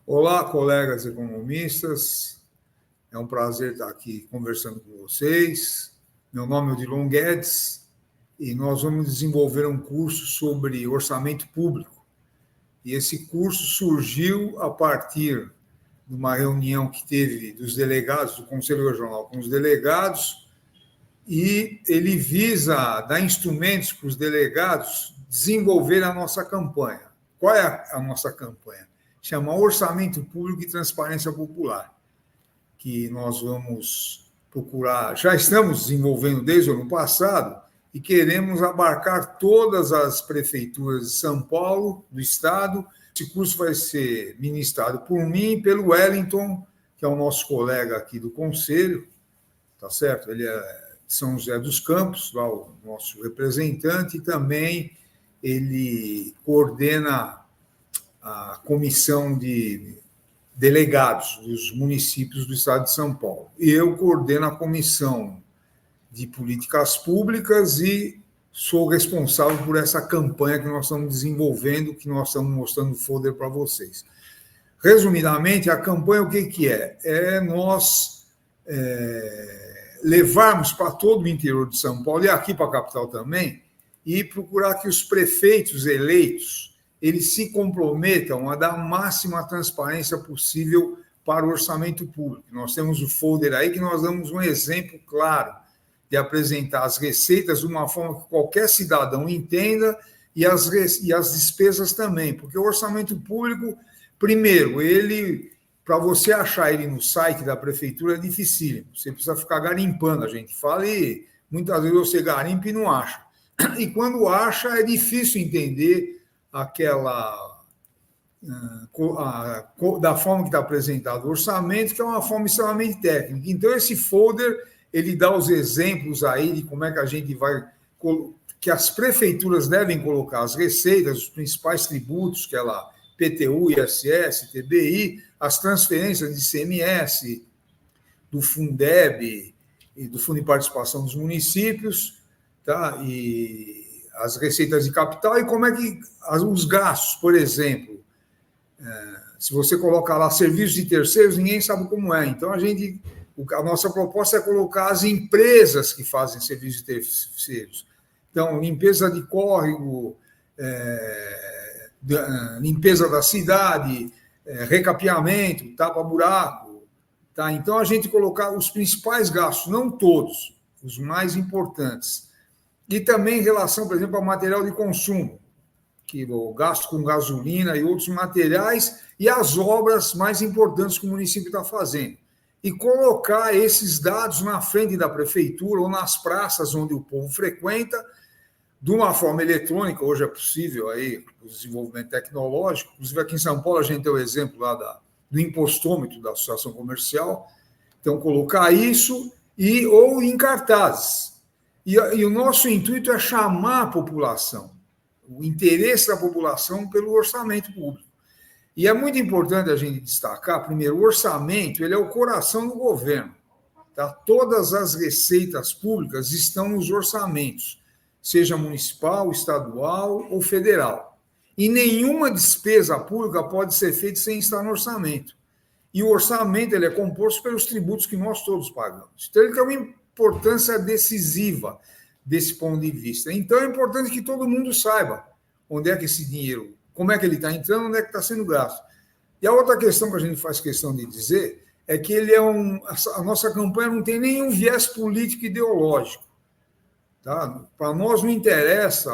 Olá, colegas economistas. É um prazer estar aqui conversando com vocês. Meu nome é Odilon Guedes e nós vamos desenvolver um curso sobre orçamento público. E esse curso surgiu a partir de uma reunião que teve dos delegados do Conselho Regional com os delegados, e ele visa dar instrumentos para os delegados desenvolver a nossa campanha. Qual é a nossa campanha? Chama Orçamento Público e Transparência Popular, que nós vamos procurar, já estamos desenvolvendo desde o ano passado, e queremos abarcar todas as prefeituras de São Paulo, do estado. Esse curso vai ser ministrado por mim e pelo Wellington, que é o nosso colega aqui do Conselho, tá certo? Ele é de São José dos Campos, lá o nosso representante, e também ele coordena a comissão de delegados dos municípios do estado de São Paulo. E eu coordeno a comissão de políticas públicas e sou responsável por essa campanha que nós estamos desenvolvendo, que nós estamos mostrando o folder para vocês. Resumidamente, a campanha, o que é? É nós levarmos para todo o interior de São Paulo, e aqui para a capital também, e procurar que os prefeitos eleitos eles se comprometam a dar a máxima transparência possível para o orçamento público. Nós temos o folder aí que nós damos um exemplo claro de apresentar as receitas de uma forma que qualquer cidadão entenda, e as despesas também, porque o orçamento público, primeiro, para você achar ele no site da prefeitura é dificílimo, você precisa ficar garimpando, a gente fala, e muitas vezes você garimpa e não acha. E quando acha, é difícil entender da forma que está apresentado o orçamento, que é uma forma extremamente técnica. Então, esse folder, ele dá os exemplos aí de como é que a gente que as prefeituras devem colocar as receitas, os principais tributos, que é lá, PTU, ISS, TBI, as transferências de ICMS, do Fundeb e do Fundo de Participação dos Municípios, tá? E as receitas de capital, e como é que os gastos, por exemplo, se você colocar lá serviços de terceiros, ninguém sabe como é. Então, a nossa proposta é colocar as empresas que fazem serviços de terceiros. Então, limpeza de córrego, limpeza da cidade, recapeamento, tapa-buraco. Tá? Então, a gente colocar os principais gastos, não todos, os mais importantes. E também em relação, por exemplo, ao material de consumo, que o gasto com gasolina e outros materiais, e as obras mais importantes que o município está fazendo. E colocar esses dados na frente da prefeitura ou nas praças onde o povo frequenta, de uma forma eletrônica. Hoje é possível aí o desenvolvimento tecnológico. Inclusive, aqui em São Paulo, a gente tem o exemplo lá do impostômetro da Associação Comercial. Então, colocar isso ou em cartazes. E o nosso intuito é chamar a população, o interesse da população pelo orçamento público. E é muito importante a gente destacar, primeiro, o orçamento, ele é o coração do governo. Tá? Todas as receitas públicas estão nos orçamentos, seja municipal, estadual ou federal. E nenhuma despesa pública pode ser feita sem estar no orçamento. E o orçamento ele é composto pelos tributos que nós todos pagamos. Então, ele tem uma importância decisiva desse ponto de vista. Então, é importante que todo mundo saiba onde é que esse dinheiro, como é que ele está entrando, onde é que está sendo gasto. E a outra questão que a gente faz questão de dizer é que a nossa campanha não tem nenhum viés político ideológico. Tá? Para nós não interessa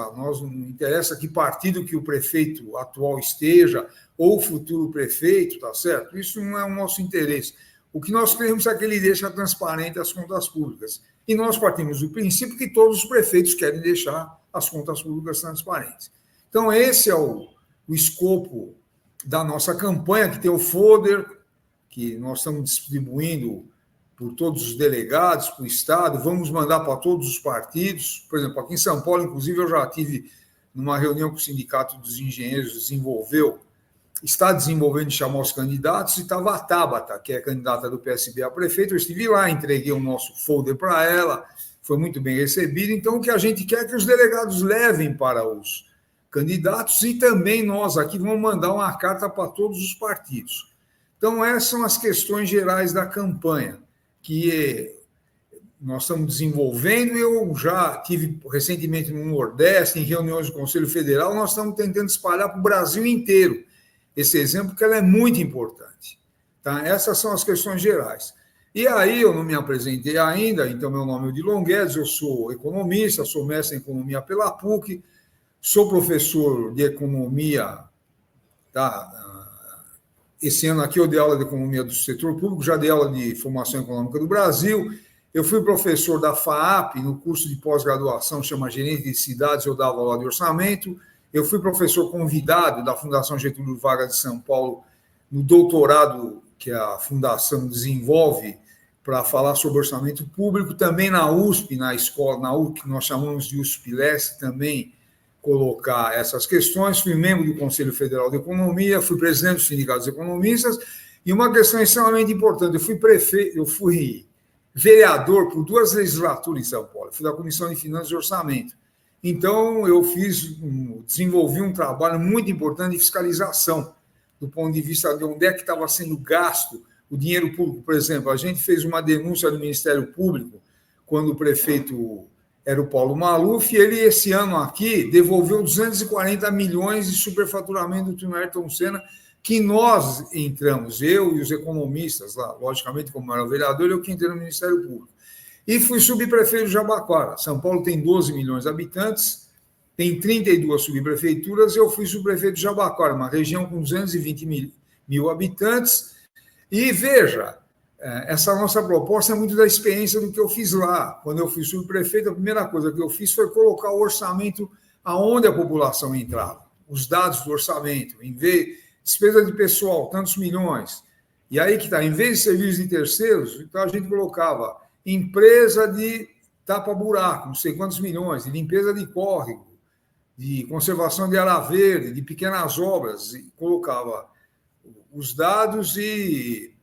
que partido que o prefeito atual esteja ou o futuro prefeito, tá certo? Isso não é o nosso interesse. O que nós queremos é que ele deixe transparente as contas públicas. E nós partimos do princípio que todos os prefeitos querem deixar as contas públicas transparentes. Então, esse é o escopo da nossa campanha, que tem o folder, que nós estamos distribuindo por todos os delegados, para o Estado, vamos mandar para todos os partidos. Por exemplo, aqui em São Paulo, inclusive, eu já tive numa reunião com o Sindicato dos Engenheiros, está desenvolvendo de chamar os candidatos, e estava a Tabata, que é a candidata do PSB a prefeito. Eu estive lá, entreguei o nosso folder para ela, foi muito bem recebido. Então, o que a gente quer é que os delegados levem para os candidatos, e também nós aqui vamos mandar uma carta para todos os partidos. Então, essas são as questões gerais da campanha, que nós estamos desenvolvendo. Eu já tive recentemente no Nordeste, em reuniões do Conselho Federal, nós estamos tentando espalhar para o Brasil inteiro esse exemplo, porque ela é muito importante. Tá? Essas são as questões gerais. E aí, eu não me apresentei ainda, então meu nome é Odilon Guedes, eu sou economista, sou mestre em economia pela PUC, sou professor de economia, tá? Esse ano aqui eu dei aula de economia do setor público, já dei aula de formação econômica do Brasil, eu fui professor da FAAP, no curso de pós-graduação, chama Gerente de Cidades, eu dava aula de orçamento, eu fui professor convidado da Fundação Getúlio Vargas de São Paulo, no doutorado que a Fundação desenvolve para falar sobre orçamento público, também na USP, na escola, na USP, que nós chamamos de USP-Leste, também colocar essas questões. Fui membro do Conselho Federal de Economia, fui presidente dos sindicatos economistas, e uma questão extremamente importante, eu fui vereador por 2 legislaturas em São Paulo, fui da Comissão de Finanças e Orçamento. Então, eu desenvolvi um trabalho muito importante de fiscalização, do ponto de vista de onde é que estava sendo gasto o dinheiro público. Por exemplo, a gente fez uma denúncia do Ministério Público quando o prefeito era o Paulo Maluf, e ele, esse ano aqui, devolveu 240 milhões de superfaturamento do túnel Ayrton Senna, que nós entramos, eu e os economistas lá, logicamente, como era o vereador, eu que entrei no Ministério Público. E fui subprefeito de Jabaquara. São Paulo tem 12 milhões de habitantes, tem 32 subprefeituras, eu fui subprefeito de Jabaquara, uma região com 220 mil habitantes. E veja, essa nossa proposta é muito da experiência do que eu fiz lá. Quando eu fui subprefeito, a primeira coisa que eu fiz foi colocar o orçamento aonde a população entrava, os dados do orçamento, em vez de despesa de pessoal, tantos milhões. E aí que está, em vez de serviços de terceiros, então a gente colocava empresa de tapa-buraco, não sei quantos milhões, de limpeza de córrego, de conservação de área verde, de pequenas obras, e colocava os dados e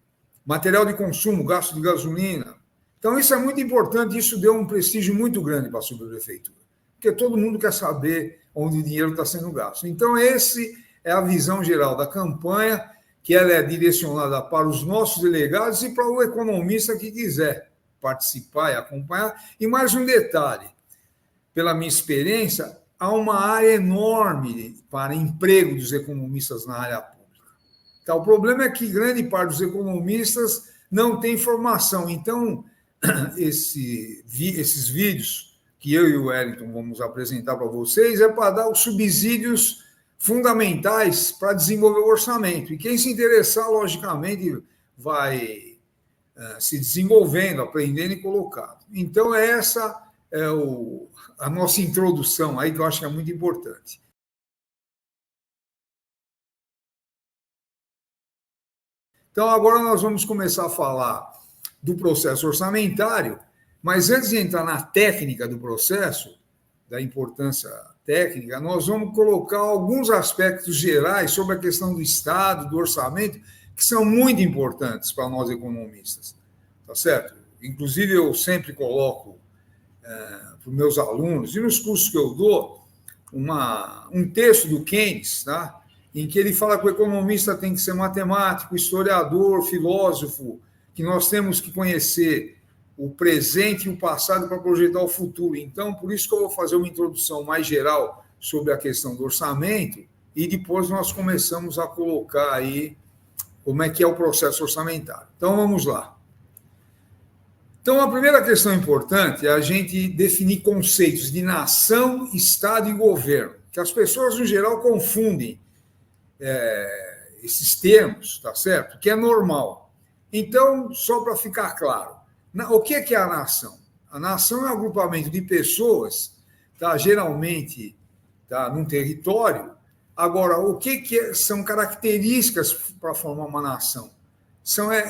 material de consumo, gasto de gasolina. Então, isso é muito importante, isso deu um prestígio muito grande para a subprefeitura, porque todo mundo quer saber onde o dinheiro está sendo gasto. Então, esse é a visão geral da campanha, que ela é direcionada para os nossos delegados e para o economista que quiser participar e acompanhar. E mais um detalhe, pela minha experiência, há uma área enorme para emprego dos economistas na área pública. Então, o problema é que grande parte dos economistas não tem formação. Então, esses vídeos que eu e o Wellington vamos apresentar para vocês é para dar os subsídios fundamentais para desenvolver o orçamento. E quem se interessar, logicamente, vai se desenvolvendo, aprendendo e colocando. Então, essa é a nossa introdução aí, que eu acho que é muito importante. Então, agora nós vamos começar a falar do processo orçamentário, mas antes de entrar na técnica do processo, da importância técnica, nós vamos colocar alguns aspectos gerais sobre a questão do Estado, do orçamento, que são muito importantes para nós economistas, tá certo? Inclusive, eu sempre coloco para os meus alunos, e nos cursos que eu dou, um texto do Keynes, tá? Em que ele fala que o economista tem que ser matemático, historiador, filósofo, que nós temos que conhecer o presente e o passado para projetar o futuro. Então, por isso que eu vou fazer uma introdução mais geral sobre a questão do orçamento e depois nós começamos a colocar aí como é que é o processo orçamentário. Então, vamos lá. Então, a primeira questão importante é a gente definir conceitos de nação, Estado e governo, que as pessoas, no geral, confundem esses termos, tá certo? Que é normal. Então, só para ficar claro, o que é a nação? A nação é um agrupamento de pessoas, tá? Geralmente, tá? Num território. Agora, o que são características para formar uma nação?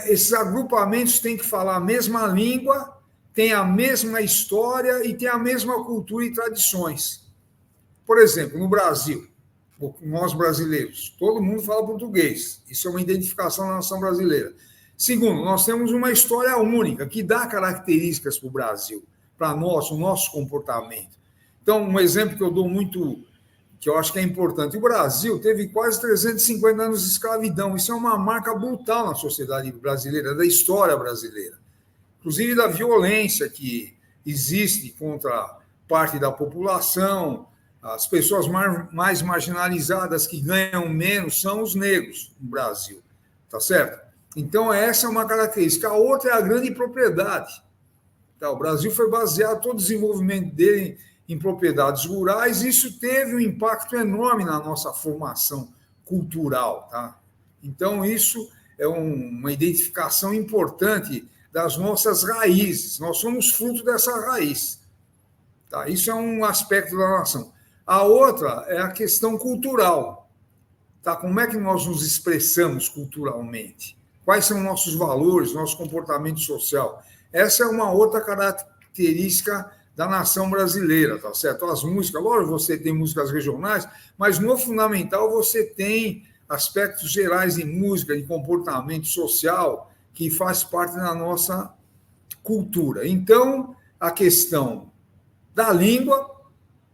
Esses agrupamentos têm que falar a mesma língua, têm a mesma história e têm a mesma cultura e tradições. Por exemplo, no Brasil, nós brasileiros, todo mundo fala português. Isso é uma identificação da nação brasileira. Segundo, nós temos uma história única que dá características para o Brasil, para nós, o nosso comportamento. Então, um exemplo que eu dou muito, que eu acho que é importante. O Brasil teve quase 350 anos de escravidão. Isso é uma marca brutal na sociedade brasileira, da história brasileira. Inclusive da violência que existe contra parte da população. As pessoas mais marginalizadas que ganham menos são os negros no Brasil. Tá certo? Então, essa é uma característica. A outra é a grande propriedade. Tá? O Brasil foi baseado todo o desenvolvimento dele em propriedades rurais, e isso teve um impacto enorme na nossa formação cultural. Tá? Então, isso é uma identificação importante das nossas raízes. Nós somos fruto dessa raiz. Tá? Isso é um aspecto da nação. A outra é a questão cultural. Tá? Como é que nós nos expressamos culturalmente? Quais são nossos valores, nosso comportamento social? Essa é uma outra característica da nação brasileira, tá certo? As músicas, lógico, você tem músicas regionais, mas no fundamental você tem aspectos gerais de música, de comportamento social, que faz parte da nossa cultura. Então, a questão da língua,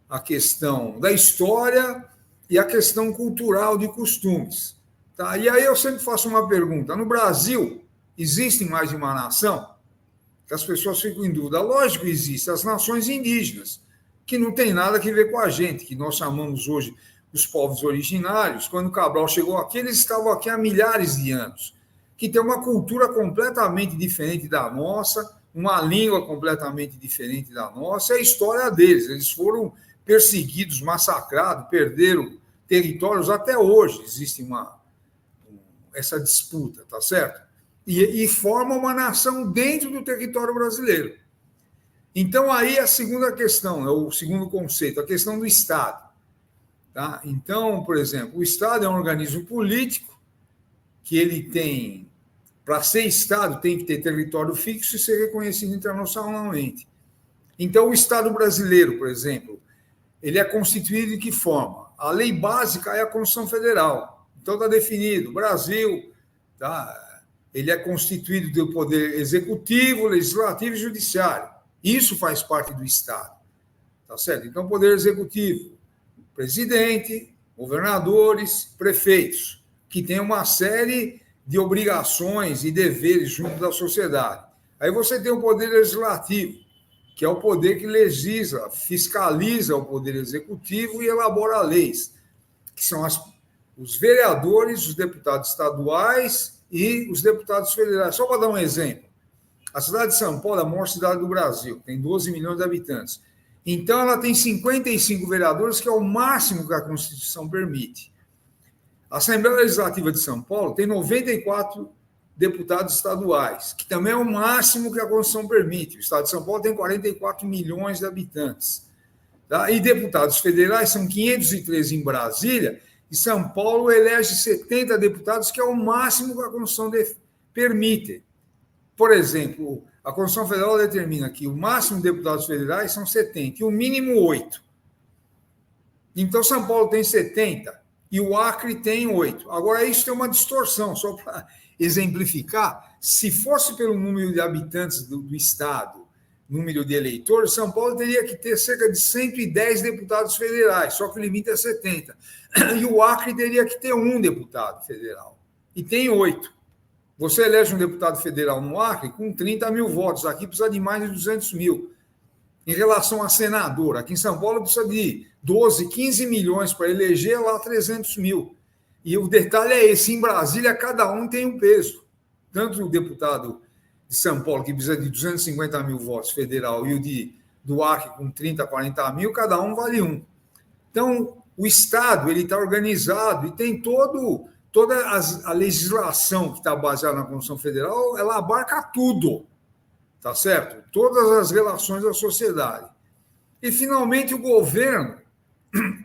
a questão da história e a questão cultural de costumes. Tá? E aí eu sempre faço uma pergunta: no Brasil, existe mais de uma nação? As pessoas ficam em dúvida. Lógico que existem as nações indígenas, que não tem nada a ver com a gente, que nós chamamos hoje os povos originários. Quando Cabral chegou aqui, eles estavam aqui há milhares de anos, que tem uma cultura completamente diferente da nossa, uma língua completamente diferente da nossa, é a história deles. Eles foram perseguidos, massacrados, perderam territórios, até hoje existe essa disputa, tá certo? E forma uma nação dentro do território brasileiro. Então, aí a segunda questão, é o segundo conceito, a questão do Estado. Tá? Então, por exemplo, o Estado é um organismo político que ele tem, para ser Estado, tem que ter território fixo e ser reconhecido internacionalmente. Então, o Estado brasileiro, por exemplo, ele é constituído de que forma? A lei básica é a Constituição Federal. Então, está definido, Brasil, tá? Ele é constituído do poder executivo, legislativo e judiciário. Isso faz parte do Estado. Tá certo? Então, poder executivo, presidente, governadores, prefeitos, que tem uma série de obrigações e deveres junto da sociedade. Aí você tem o poder legislativo, que é o poder que legisla, fiscaliza o poder executivo e elabora leis, que são os vereadores, os deputados estaduais e os deputados federais. Só para dar um exemplo, a cidade de São Paulo é a maior cidade do Brasil, tem 12 milhões de habitantes. Então, ela tem 55 vereadores, que é o máximo que a Constituição permite. A Assembleia Legislativa de São Paulo tem 94 deputados estaduais, que também é o máximo que a Constituição permite. O Estado de São Paulo tem 44 milhões de habitantes. Tá? E deputados federais são 513 em Brasília, e São Paulo elege 70 deputados, que é o máximo que a Constituição permite. Por exemplo, a Constituição Federal determina que o máximo de deputados federais são 70 e o mínimo 8. Então, São Paulo tem 70 e o Acre tem 8. Agora, isso tem uma distorção, só para exemplificar. Se fosse pelo número de habitantes do Estado, número de eleitores, São Paulo teria que ter cerca de 110 deputados federais, só que o limite é 70. E o Acre teria que ter 1 deputado federal. E tem 8. Você elege um deputado federal no Acre com 30 mil votos. Aqui precisa de mais de 200 mil. Em relação a senador, aqui em São Paulo precisa de 12, 15 milhões para eleger, lá 300 mil. E o detalhe é esse, em Brasília cada um tem um peso. Tanto o deputado de São Paulo, que precisa de 250 mil votos federal, e o do Acre com 30, 40 mil, cada um vale 1. Então, o Estado ele está organizado e tem toda a legislação que está baseada na Constituição Federal, ela abarca tudo, tá certo? Todas as relações da sociedade. E, finalmente, o governo,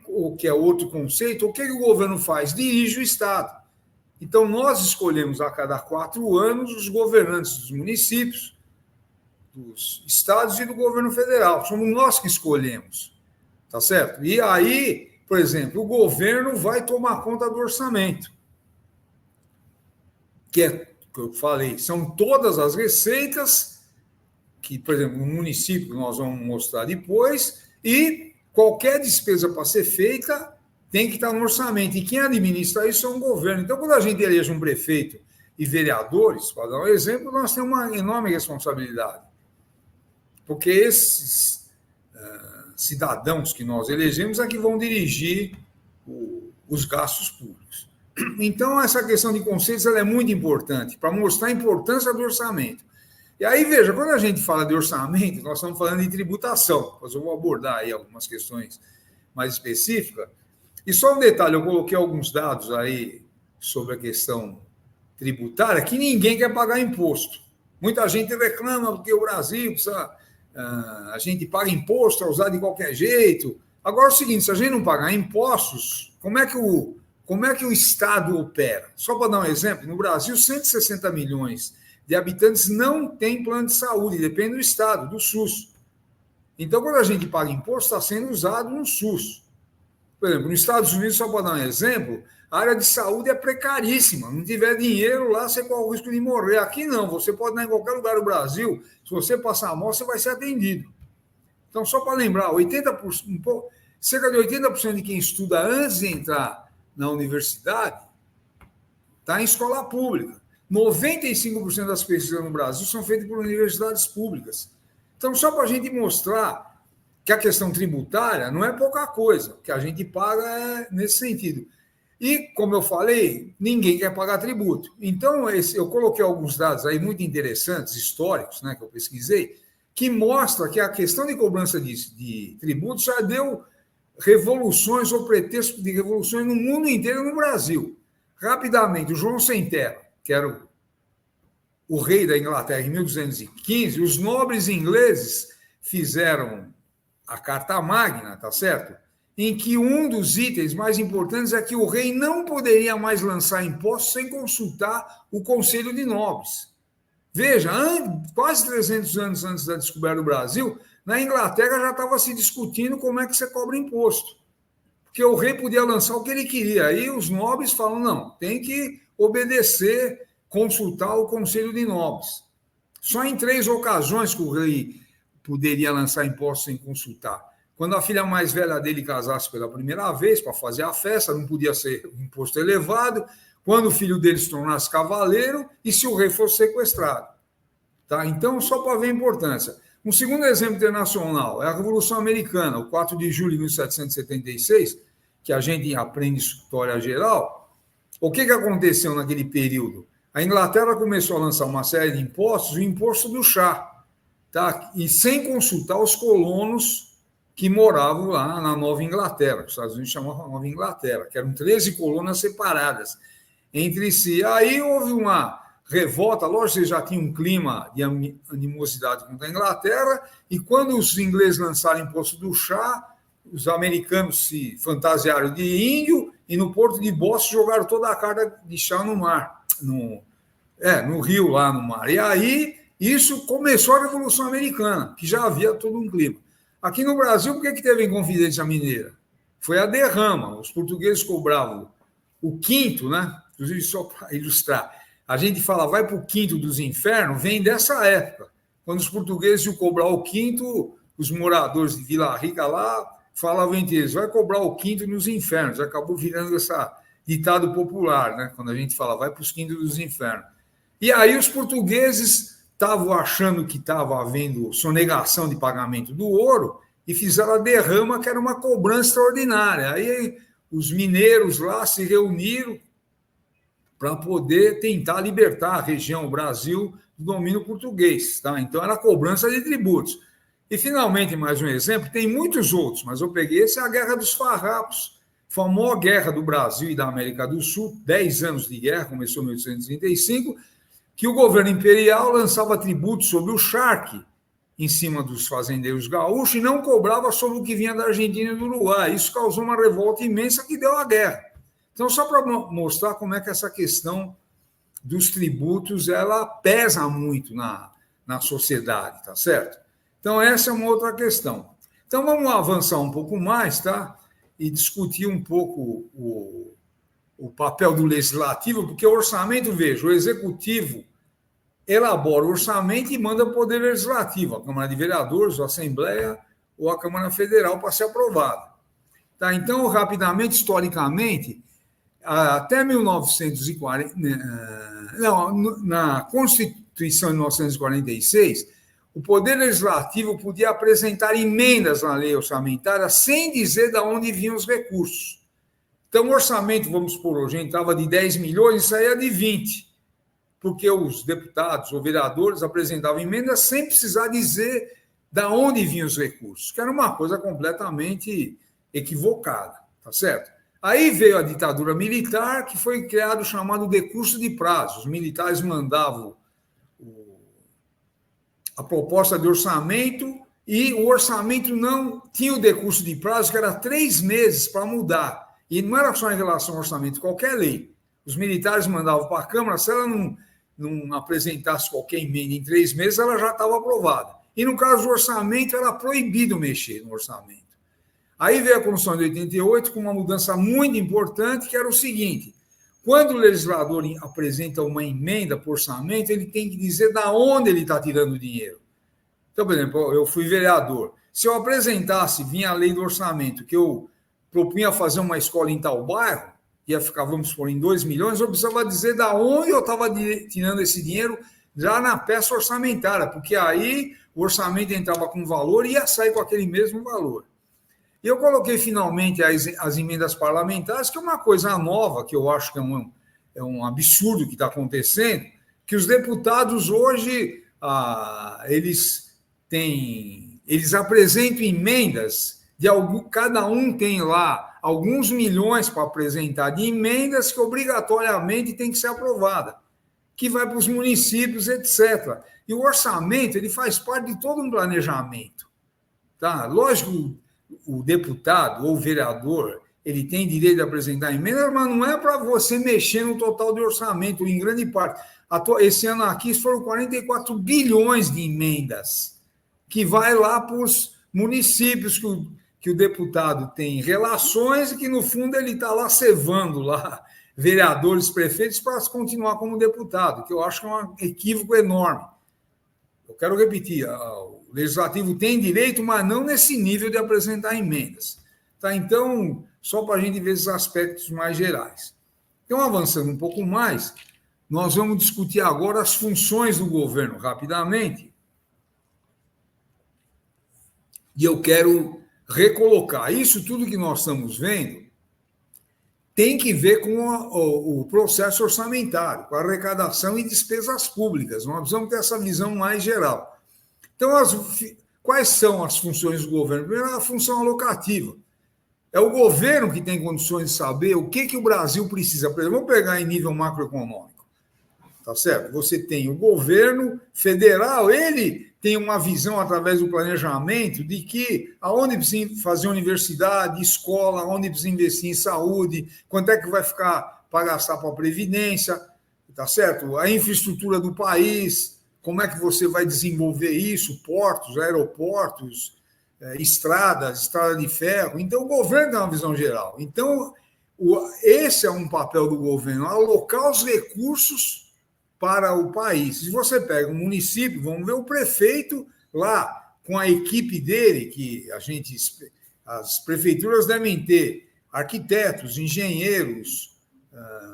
o que é outro conceito, o que o governo faz? Dirige o Estado. Então, nós escolhemos a cada 4 anos os governantes dos municípios, dos estados e do governo federal. Somos nós que escolhemos, tá certo? E aí, por exemplo, o governo vai tomar conta do orçamento, que é o que eu falei, são todas as receitas que, por exemplo, no município, nós vamos mostrar depois, e qualquer despesa para ser feita tem que estar no orçamento. E quem administra isso é um governo. Então, quando a gente elege um prefeito e vereadores, para dar um exemplo, nós temos uma enorme responsabilidade. Porque esses cidadãos que nós elegemos é que vão dirigir os gastos públicos. Então, essa questão de conceitos ela é muito importante para mostrar a importância do orçamento. E aí, veja, quando a gente fala de orçamento, nós estamos falando de tributação. Mas eu vou abordar aí algumas questões mais específicas. E só um detalhe, eu coloquei alguns dados aí sobre a questão tributária, que ninguém quer pagar imposto. Muita gente reclama porque o Brasil precisa, a gente paga imposto, é usado de qualquer jeito. Agora é o seguinte, se a gente não pagar impostos, como é que o Estado opera? Só para dar um exemplo, no Brasil, 160 milhões de habitantes não têm plano de saúde, depende do Estado, do SUS. Então, quando a gente paga imposto, está sendo usado no SUS. Por exemplo, nos Estados Unidos, só para dar um exemplo, a área de saúde é precaríssima. Não tiver dinheiro lá, você corre o risco de morrer. Aqui não, você pode ir em qualquer lugar do Brasil, se você passar mal, você vai ser atendido. Então, só para lembrar, 80%, cerca de 80% de quem estuda antes de entrar na universidade está em escola pública. 95% das pesquisas no Brasil são feitas por universidades públicas. Então, só para a gente mostrar que a questão tributária não é pouca coisa, o que a gente paga é nesse sentido. E, como eu falei, ninguém quer pagar tributo. Então, eu coloquei alguns dados aí muito interessantes, históricos, né, que eu pesquisei, que mostra que a questão de cobrança de tributos já deu revoluções ou pretexto de revoluções no mundo inteiro e no Brasil. Rapidamente, o João Sem Terra, que era o rei da Inglaterra em 1215, os nobres ingleses fizeram a Carta Magna, tá certo? Em que um dos itens mais importantes é que o rei não poderia mais lançar impostos sem consultar o Conselho de Nobres. Veja, quase 300 anos antes da descoberta do Brasil, na Inglaterra já estava se discutindo como é que você cobra imposto. Porque o rei podia lançar o que ele queria. Aí os nobres falam, não, tem que obedecer, consultar o Conselho de Nobres. Só em 3 ocasiões que o rei poderia lançar impostos sem consultar. Quando a filha mais velha dele casasse pela primeira vez para fazer a festa, não podia ser um imposto elevado. Quando o filho dele se tornasse cavaleiro e se o rei fosse sequestrado. Tá? Então, só para ver a importância. Um segundo exemplo internacional é a Revolução Americana, o 4 de julho de 1776, que a gente aprende história geral. O que aconteceu naquele período? A Inglaterra começou a lançar uma série de impostos, o imposto do chá. Tá? E sem consultar os colonos que moravam lá na Nova Inglaterra, que os Estados Unidos chamavam Nova Inglaterra, que eram 13 colônias separadas entre si. Aí houve uma revolta, lógico que já tinha um clima de animosidade contra a Inglaterra, e quando os ingleses lançaram o imposto do chá, os americanos se fantasiaram de índio e no Porto de Boston jogaram toda a carga de chá no mar, no rio lá no mar. E aí isso começou a Revolução Americana, que já havia todo um clima. Aqui no Brasil, por que teve Inconfidência Mineira? Foi a derrama. Os portugueses cobravam o quinto, né? Inclusive, só para ilustrar, a gente fala, vai para o quinto dos infernos, vem dessa época. Quando os portugueses iam cobrar o quinto, os moradores de Vila Rica lá falavam entre eles, vai cobrar o quinto nos infernos. Acabou virando esse ditado popular, né? Quando a gente fala, vai para os quintos dos infernos. E aí os portugueses estavam achando que estava havendo sonegação de pagamento do ouro e fizeram a derrama, que era uma cobrança extraordinária. Aí os mineiros lá se reuniram para poder tentar libertar a região, o Brasil, do domínio português. Tá? Então, era a cobrança de tributos. E, finalmente, mais um exemplo, tem muitos outros, mas eu peguei esse, é a Guerra dos Farrapos, famosa guerra do Brasil e da América do Sul, 10 anos de guerra, começou em 1835, que o governo imperial lançava tributos sobre o charque em cima dos fazendeiros gaúchos e não cobrava sobre o que vinha da Argentina e do Uruguai. Isso causou uma revolta imensa que deu a guerra. Então, só para mostrar como é que essa questão dos tributos ela pesa muito na sociedade, tá certo? Então, essa é uma outra questão. Então, vamos avançar um pouco mais, tá? E discutir um pouco o papel do legislativo, porque o orçamento, veja, o executivo elabora o orçamento e manda para o Poder Legislativo, a Câmara de Vereadores, a Assembleia ou a Câmara Federal para ser aprovado. Tá? Então, rapidamente, historicamente, até 1940, não, na Constituição de 1946, o Poder Legislativo podia apresentar emendas na lei orçamentária sem dizer de onde vinham os recursos. Então, o orçamento, vamos supor, hoje entrava de 10 milhões e saía de 20, porque os deputados ou vereadores apresentavam emendas sem precisar dizer de onde vinham os recursos, que era uma coisa completamente equivocada, tá certo? Aí veio a ditadura militar, que foi criado o chamado decurso de prazo. Os militares mandavam a proposta de orçamento e o orçamento não tinha o decurso de prazo, que era 3 meses para mudar. E não era só em relação ao orçamento, qualquer lei. Os militares mandavam para a Câmara, se ela não apresentasse qualquer emenda em 3 meses, ela já estava aprovada. E no caso do orçamento, era proibido mexer no orçamento. Aí veio a Constituição de 88 com uma mudança muito importante, que era o seguinte: quando o legislador apresenta uma emenda por orçamento, ele tem que dizer de onde ele está tirando o dinheiro. Então, por exemplo, eu fui vereador. Se eu apresentasse, vinha a lei do orçamento, que eu propunha fazer uma escola em tal bairro, ia ficar, vamos supor, em 2 milhões, eu precisava dizer de onde eu estava tirando esse dinheiro já na peça orçamentária, porque aí o orçamento entrava com valor e ia sair com aquele mesmo valor. E eu coloquei finalmente as emendas parlamentares, que é uma coisa nova, que eu acho que é um absurdo que está acontecendo, que os deputados hoje, eles apresentam emendas, cada um tem lá alguns milhões para apresentar de emendas que obrigatoriamente tem que ser aprovada, que vai para os municípios, etc. E o orçamento, ele faz parte de todo um planejamento. Tá? Lógico, o deputado ou o vereador, ele tem direito de apresentar emenda, mas não é para você mexer no total de orçamento, em grande parte. Esse ano aqui foram 44 bilhões de emendas, que vai lá para os municípios que o deputado tem relações e que, no fundo, ele está lá cevando lá vereadores, prefeitos, para continuar como deputado, que eu acho que é um equívoco enorme. Eu quero repetir, o Legislativo tem direito, mas não nesse nível de apresentar emendas. Tá? Então, só para a gente ver esses aspectos mais gerais. Então, avançando um pouco mais, nós vamos discutir agora as funções do governo, rapidamente. E eu quero recolocar isso tudo que nós estamos vendo tem que ver com o processo orçamentário, com a arrecadação e despesas públicas. Nós precisamos ter essa visão mais geral. Então, quais são as funções do governo? Primeiro, a função alocativa. É o governo que tem condições de saber o que o Brasil precisa. Por exemplo, vamos pegar em nível macroeconômico. Tá certo? Você tem o governo federal, ele tem uma visão através do planejamento de que aonde precisa fazer universidade, escola, aonde precisa investir em saúde, quanto é que vai ficar para gastar para a Previdência, tá certo? A infraestrutura do país, como é que você vai desenvolver isso, portos, aeroportos, estrada de ferro. Então, o governo tem uma visão geral. Então, esse é um papel do governo, alocar os recursos para o país. Se você pega um município, vamos ver o prefeito lá, com a equipe dele, que as prefeituras devem ter arquitetos, engenheiros,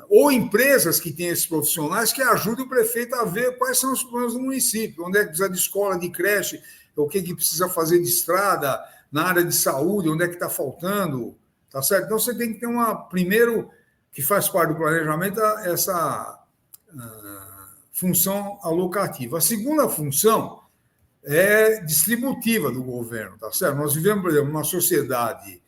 ou empresas que têm esses profissionais que ajudem o prefeito a ver quais são os planos do município, onde é que precisa de escola, de creche, o que precisa fazer de estrada, na área de saúde, onde é que está faltando, tá certo? Então, você tem que ter primeiro, que faz parte do planejamento, essa função alocativa. A segunda função é distributiva do governo, tá certo? Nós vivemos, por exemplo, numa sociedade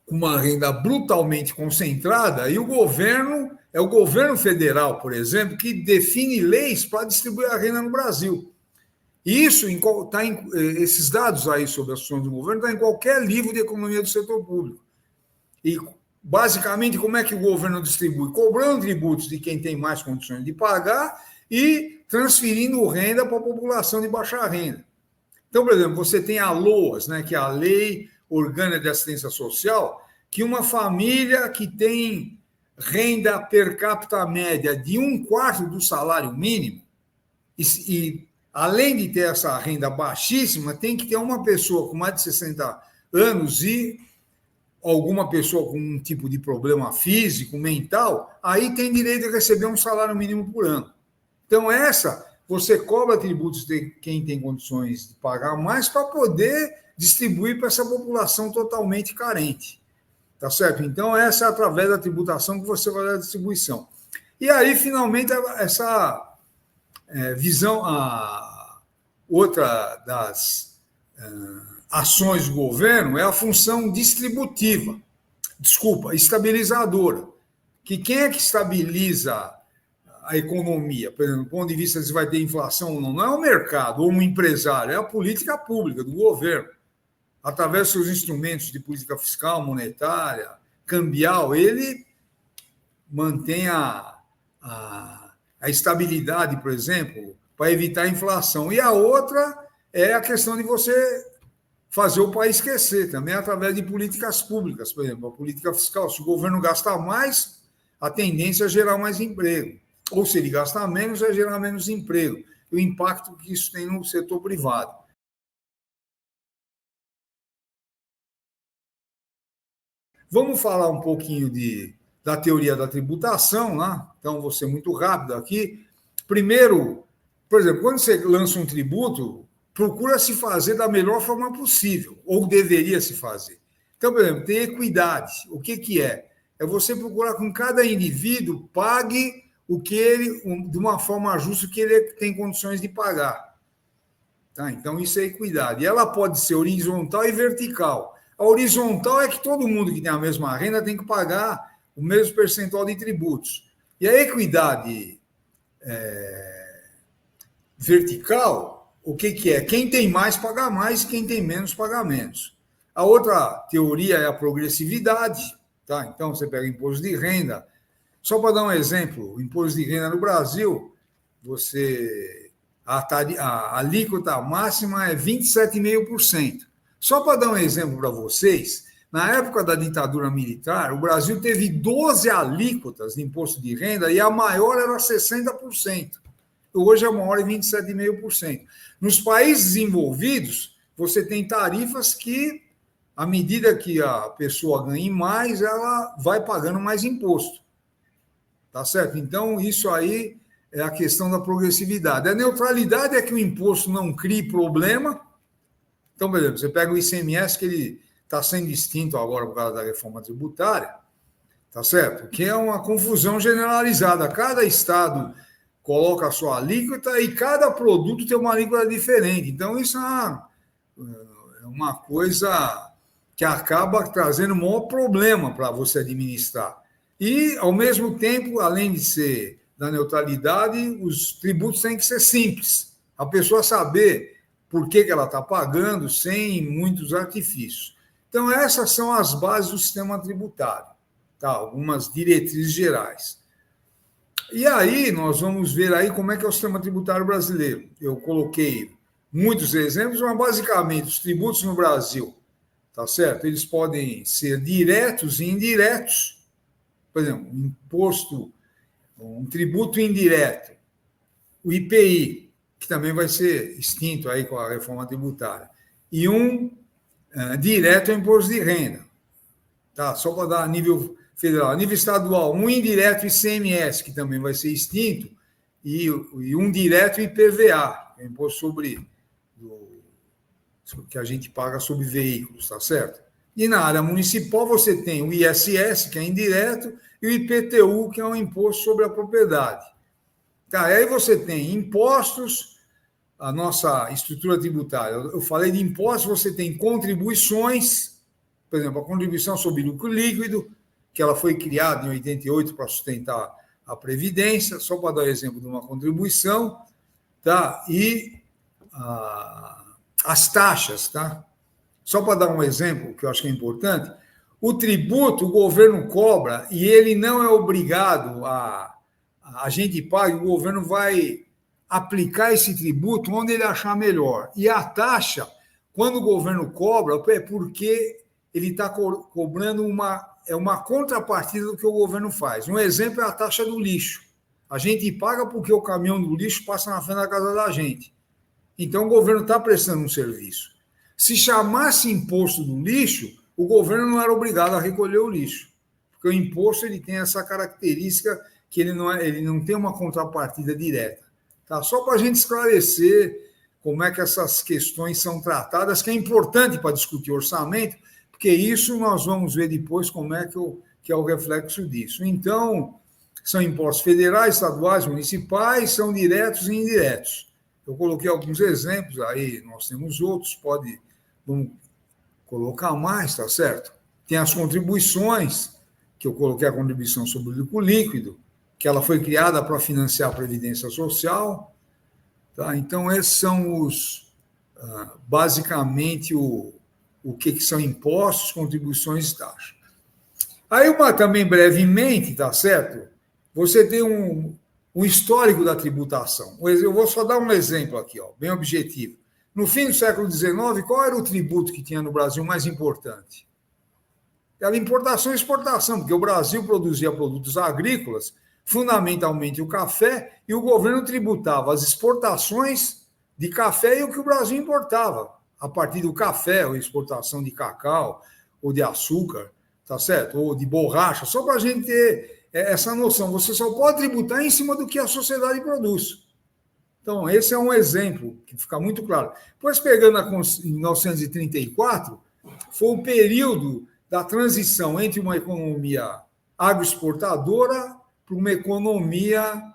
com uma renda brutalmente concentrada e o governo federal, por exemplo, que define leis para distribuir a renda no Brasil. E isso esses dados aí sobre as funções do governo estão em qualquer livro de economia do setor público. E basicamente, como é que o governo distribui? Cobrando tributos de quem tem mais condições de pagar e transferindo renda para a população de baixa renda. Então, por exemplo, você tem a LOAS, né, que é a Lei Orgânica de Assistência Social, que uma família que tem renda per capita média de 1/4 do salário mínimo, e além de ter essa renda baixíssima, tem que ter uma pessoa com mais de 60 anos e alguma pessoa com um tipo de problema físico, mental, aí tem direito a receber um salário mínimo por ano. Então, você cobra tributos de quem tem condições de pagar mais para poder distribuir para essa população totalmente carente. Tá certo? Então, essa é através da tributação que você vai dar a distribuição. E aí, finalmente, essa visão, a outra das ações do governo é a função distributiva, estabilizadora. Que quem é que estabiliza a economia? Por exemplo, do ponto de vista se vai ter inflação ou não, não é o mercado ou um empresário, é a política pública do governo. Através dos seus instrumentos de política fiscal, monetária, cambial, ele mantém a estabilidade, por exemplo, para evitar a inflação. E a outra é a questão de você fazer o país crescer, também através de políticas públicas, por exemplo, a política fiscal. Se o governo gastar mais, a tendência é gerar mais emprego. Ou se ele gastar menos, é gerar menos emprego. E o impacto que isso tem no setor privado. Vamos falar um pouquinho da teoria da tributação, né? Então, vou ser muito rápido aqui. Primeiro, por exemplo, quando você lança um tributo, procura se fazer da melhor forma possível, ou deveria se fazer. Então, por exemplo, tem equidade. O que é? É você procurar que cada indivíduo pague o que ele, de uma forma justa, o que ele tem condições de pagar. Tá? Então, isso é equidade. E ela pode ser horizontal e vertical. A horizontal é que todo mundo que tem a mesma renda tem que pagar o mesmo percentual de tributos. E a equidade vertical, o que é? Quem tem mais paga mais e quem tem menos paga menos. A outra teoria é a progressividade. Tá? Então, você pega imposto de renda. Só para dar um exemplo, o imposto de renda no Brasil, a alíquota máxima é 27,5%. Só para dar um exemplo para vocês, na época da ditadura militar, o Brasil teve 12 alíquotas de imposto de renda e a maior era 60%. Hoje a maior é 27,5%. Nos países desenvolvidos, você tem tarifas que, à medida que a pessoa ganhe mais, ela vai pagando mais imposto. Tá certo? Então, isso aí é a questão da progressividade. A neutralidade é que o imposto não crie problema. Então, por exemplo, você pega o ICMS, que ele está sendo extinto agora por causa da reforma tributária, tá certo? Que é uma confusão generalizada. Cada estado coloca a sua alíquota e cada produto tem uma alíquota diferente. Então, isso é uma coisa que acaba trazendo um maior problema para você administrar. E, ao mesmo tempo, além de ser da neutralidade, os tributos têm que ser simples. A pessoa saber por que ela está pagando sem muitos artifícios. Então, essas são as bases do sistema tributário, tá? Algumas diretrizes gerais. E aí, nós vamos ver aí como é que é o sistema tributário brasileiro. Eu coloquei muitos exemplos, mas, basicamente, os tributos no Brasil, tá certo? Eles podem ser diretos e indiretos. Por exemplo, um tributo indireto, o IPI, que também vai ser extinto aí com a reforma tributária, e direto é o imposto de renda, tá? Só para dar a nível federal. A nível estadual, um indireto ICMS, que também vai ser extinto, e um direto IPVA, que é o imposto que a gente paga sobre veículos, tá certo? E na área municipal você tem o ISS, que é indireto, e o IPTU, que é um imposto sobre a propriedade. Tá, aí você tem impostos, a nossa estrutura tributária. Eu falei de impostos, você tem contribuições, por exemplo, a contribuição sobre lucro líquido, que ela foi criada em 88 para sustentar a Previdência, só para dar exemplo de uma contribuição, tá? E as taxas, tá? Só para dar um exemplo, que eu acho que é importante, o tributo o governo cobra e ele não é obrigado a gente paga, o governo vai aplicar esse tributo onde ele achar melhor. E a taxa, quando o governo cobra, é porque ele está cobrando uma contrapartida do que o governo faz. Um exemplo é a taxa do lixo. A gente paga porque o caminhão do lixo passa na frente da casa da gente. Então, o governo está prestando um serviço. Se chamasse imposto do lixo, o governo não era obrigado a recolher o lixo, porque o imposto ele tem essa característica que ele não tem uma contrapartida direta. Tá? Só para a gente esclarecer como é que essas questões são tratadas, que é importante para discutir orçamento, porque isso nós vamos ver depois como é que é o reflexo disso. Então, são impostos federais, estaduais, municipais, são diretos e indiretos. Eu coloquei alguns exemplos, aí nós temos outros, vamos colocar mais, tá certo? Tem as contribuições, que eu coloquei a contribuição sobre o lucro líquido, que ela foi criada para financiar a Previdência Social. Tá? Então, esses são basicamente o que são impostos, contribuições e taxas. Aí, também brevemente, tá certo? Você tem um histórico da tributação. Eu vou só dar um exemplo aqui, ó, bem objetivo. No fim do século XIX, qual era o tributo que tinha no Brasil mais importante? Era importação e exportação, porque o Brasil produzia produtos agrícolas, fundamentalmente o café, e o governo tributava as exportações de café e o que o Brasil importava, a partir do café, ou exportação de cacau, ou de açúcar, tá certo? Ou de borracha, só para a gente ter essa noção. Você só pode tributar em cima do que a sociedade produz. Então, esse é um exemplo que fica muito claro. Depois, pegando em 1934, foi o período da transição entre uma economia agroexportadora para uma economia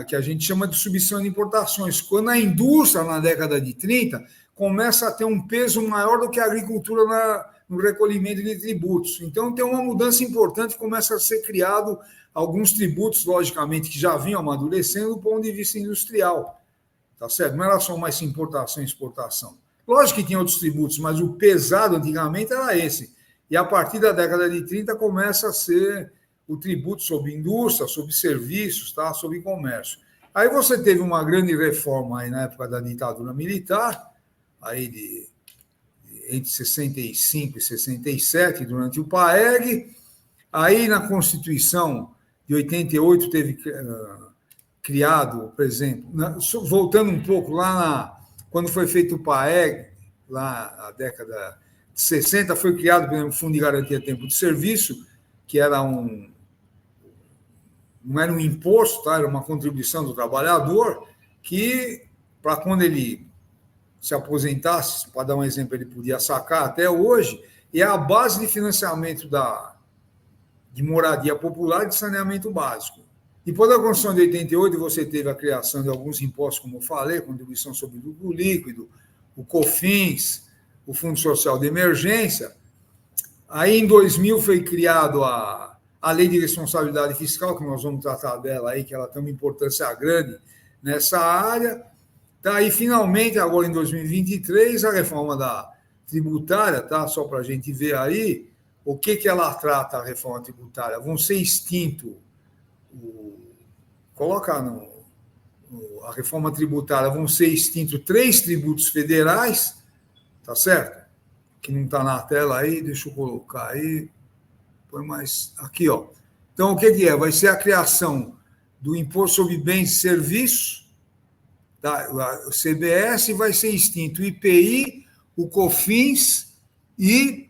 que a gente chama de substituição de importações. Quando a indústria, na década de 30, começa a ter um peso maior do que a agricultura no recolhimento de tributos. Então, tem uma mudança importante, começa a ser criado alguns tributos, logicamente, que já vinham amadurecendo do ponto de vista industrial. Tá certo? Não era só mais importação e exportação. Lógico que tinha outros tributos, mas o pesado antigamente era esse. E a partir da década de 30 começa a ser o tributo sobre indústria, sobre serviços, tá? Sobre comércio. Aí você teve uma grande reforma aí na época da ditadura militar, aí entre 65 e 67, durante o PAEG. Aí na Constituição de 88 teve criado, por exemplo, voltando um pouco lá quando foi feito o PAEG, lá na década de 60, foi criado, por exemplo, o Fundo de Garantia de Tempo de Serviço, que era não era um imposto, tá? Era uma contribuição do trabalhador, que, para quando ele se aposentasse, para dar um exemplo, ele podia sacar até hoje, e é a base de financiamento de moradia popular e de saneamento básico. Depois da Constituição de 88, você teve a criação de alguns impostos, como eu falei, contribuição sobre lucro líquido, o COFINS, o Fundo Social de Emergência. Aí, em 2000, foi criado a Lei de Responsabilidade Fiscal, que nós vamos tratar dela aí, que ela tem uma importância grande nessa área. Tá, e, finalmente, agora em 2023, a reforma da tributária, tá? Só para a gente ver aí, o que ela trata, a reforma tributária? Vão ser extintos, a reforma tributária, vão ser extintos 3 tributos federais, tá certo? Que não está na tela aí, deixa eu colocar aí, põe mais aqui, ó. Então, o que é? Vai ser a criação do Imposto sobre Bens e Serviços, tá? O CBS, vai ser extinto o IPI, o COFINS e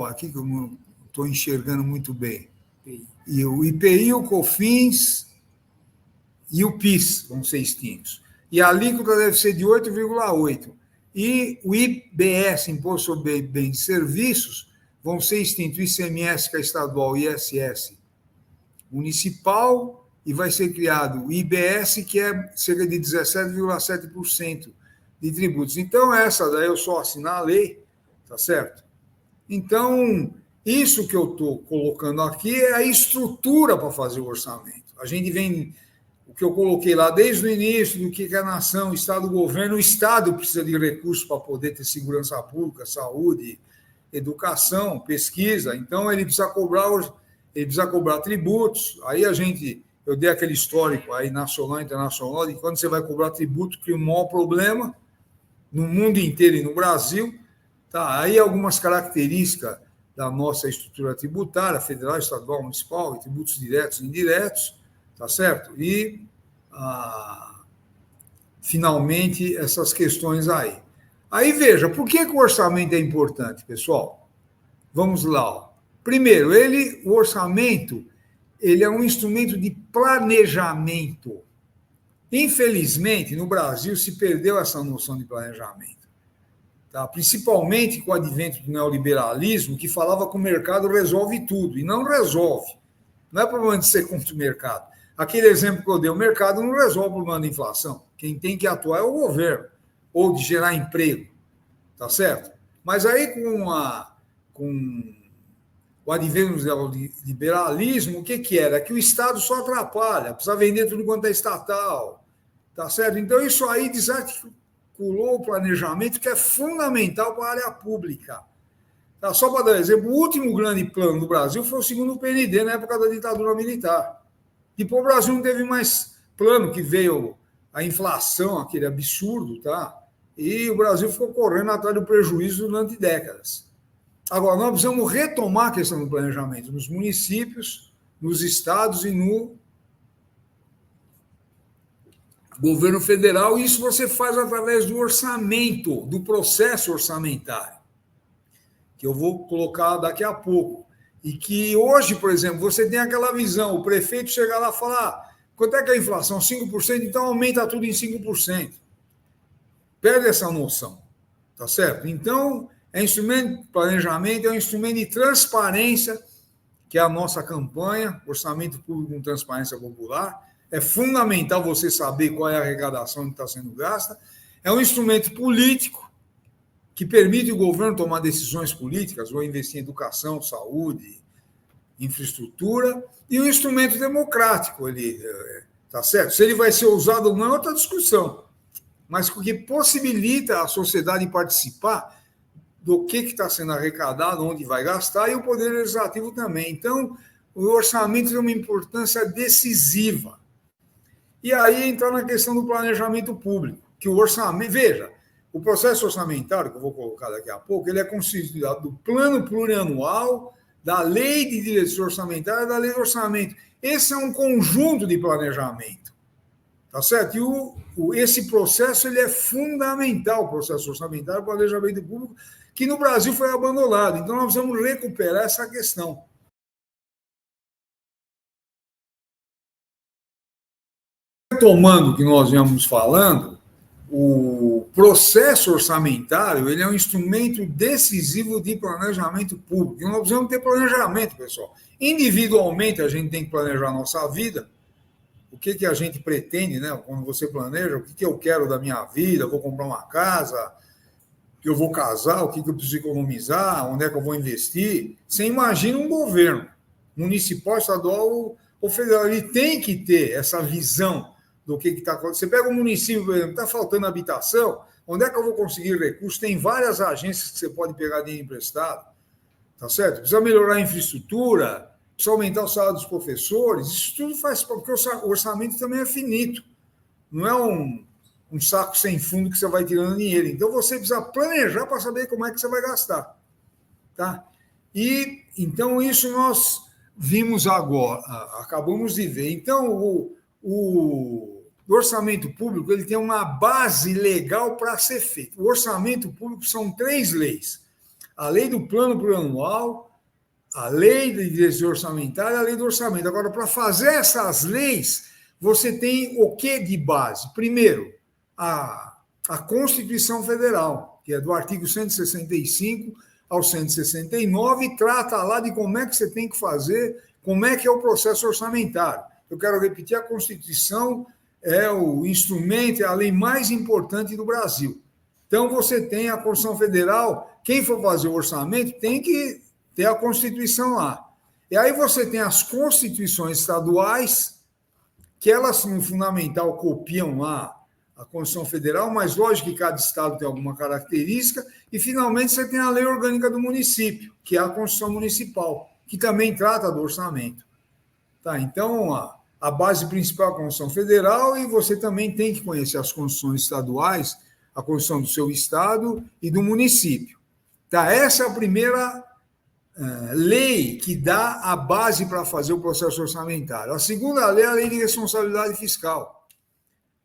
aqui que eu não estou enxergando muito bem. E o IPI, o COFINS e o PIS vão ser extintos. E a alíquota deve ser de 8,8%. E o IBS, Imposto sobre Bens e Serviços, vão ser extintos o ICMS, que é estadual, e ISS municipal, e vai ser criado o IBS, que é cerca de 17,7% de tributos. Então, essa daí eu só assinalei, tá certo? Então, isso que eu estou colocando aqui é a estrutura para fazer o orçamento. A gente vem, o que eu coloquei lá desde o início, do que é a nação, o Estado, o governo. O Estado precisa de recursos para poder ter segurança pública, saúde, educação, pesquisa. Então, ele precisa cobrar tributos. Aí eu dei aquele histórico aí, nacional e internacional, de quando você vai cobrar tributo, que é o maior problema no mundo inteiro e no Brasil. Tá? Aí algumas características da nossa estrutura tributária, federal, estadual, municipal, tributos diretos e indiretos, tá certo? E finalmente essas questões aí. Aí veja, por que o orçamento é importante, pessoal? Vamos lá. Ó. Primeiro, o orçamento, ele é um instrumento de planejamento. Infelizmente, no Brasil se perdeu essa noção de planejamento. Tá? Principalmente com o advento do neoliberalismo, que falava que o mercado resolve tudo, e não resolve. Não é problema de ser contra o mercado. Aquele exemplo que eu dei, o mercado não resolve o problema da inflação. Quem tem que atuar é o governo, ou de gerar emprego, tá certo? Mas aí com o advento do liberalismo, o que era? Que o Estado só atrapalha, precisa vender tudo quanto é estatal, tá certo? Então isso aí desarticulou o planejamento, que é fundamental para a área pública. Tá? Só para dar um exemplo, o último grande plano do Brasil foi o segundo PND, na época da ditadura militar. Depois o Brasil não teve mais plano, que veio a inflação, aquele absurdo, tá? E o Brasil ficou correndo atrás do prejuízo durante décadas. Agora, nós precisamos retomar a questão do planejamento nos municípios, nos estados e no governo federal. E isso você faz através do orçamento, do processo orçamentário, que eu vou colocar daqui a pouco. E que hoje, por exemplo, você tem aquela visão, o prefeito chega lá e fala, quanto é que é a inflação? 5%, então aumenta tudo em 5%. Perde essa noção, tá certo? Então, é instrumento de planejamento, é um instrumento de transparência, que é a nossa campanha, Orçamento Público com Transparência Popular. É fundamental você saber qual é a arrecadação que está sendo gasta. É um instrumento político, que permite o governo tomar decisões políticas, ou investir em educação, saúde, infraestrutura, e um instrumento democrático, tá certo? Se ele vai ser usado ou não é outra discussão, mas que possibilita a sociedade participar do que está sendo arrecadado, onde vai gastar, e o Poder Legislativo também. Então, o orçamento tem uma importância decisiva. E aí entra na questão do planejamento público, que o orçamento... Veja, o processo orçamentário, que eu vou colocar daqui a pouco, ele é constituído do plano plurianual, da lei de direção orçamentária e da lei de orçamento. Esse é um conjunto de planejamento, tá certo? E esse processo ele é fundamental, o processo orçamentário, o planejamento público, que no Brasil foi abandonado. Então, nós vamos recuperar essa questão. Retomando o que nós viemos falando, o processo orçamentário ele é um instrumento decisivo de planejamento público. E nós precisamos ter planejamento, pessoal. Individualmente, a gente tem que planejar a nossa vida, o que a gente pretende, né? Quando você planeja, o que eu quero da minha vida, eu vou comprar uma casa, eu vou casar, o que eu preciso economizar, onde é que eu vou investir. Você imagina um governo municipal, estadual ou federal, ele tem que ter essa visão do que está acontecendo. Você pega um município, por exemplo, está faltando habitação, onde é que eu vou conseguir recursos? Tem várias agências que você pode pegar dinheiro emprestado, tá certo? Precisa melhorar a infraestrutura, precisa aumentar o salário dos professores, isso tudo faz parte, porque o orçamento também é finito, não é um saco sem fundo que você vai tirando dinheiro. Então, você precisa planejar para saber como é que você vai gastar, tá? E, então, isso nós vimos agora, acabamos de ver. Então, o orçamento público ele tem uma base legal para ser feito. O orçamento público são 3 leis. A lei do plano plurianual, a lei de direção orçamentária e a lei do orçamento. Agora, para fazer essas leis, você tem o que de base? Primeiro, a Constituição Federal, que é do artigo 165 ao 169, trata lá de como é que você tem que fazer, como é que é o processo orçamentário. Eu quero repetir, a Constituição é o instrumento, é a lei mais importante do Brasil. Então, você tem a Constituição Federal, quem for fazer o orçamento tem que ter a Constituição lá. E aí você tem as constituições estaduais, que elas, no fundamental, copiam lá a Constituição Federal, mas lógico que cada estado tem alguma característica, e finalmente você tem a Lei Orgânica do Município, que é a Constituição Municipal, que também trata do orçamento. Tá, então, a base principal é a Constituição Federal, e você também tem que conhecer as constituições estaduais, a Constituição do seu estado e do município. Tá, essa é a primeira lei que dá a base para fazer o processo orçamentário. A segunda lei é a Lei de Responsabilidade Fiscal.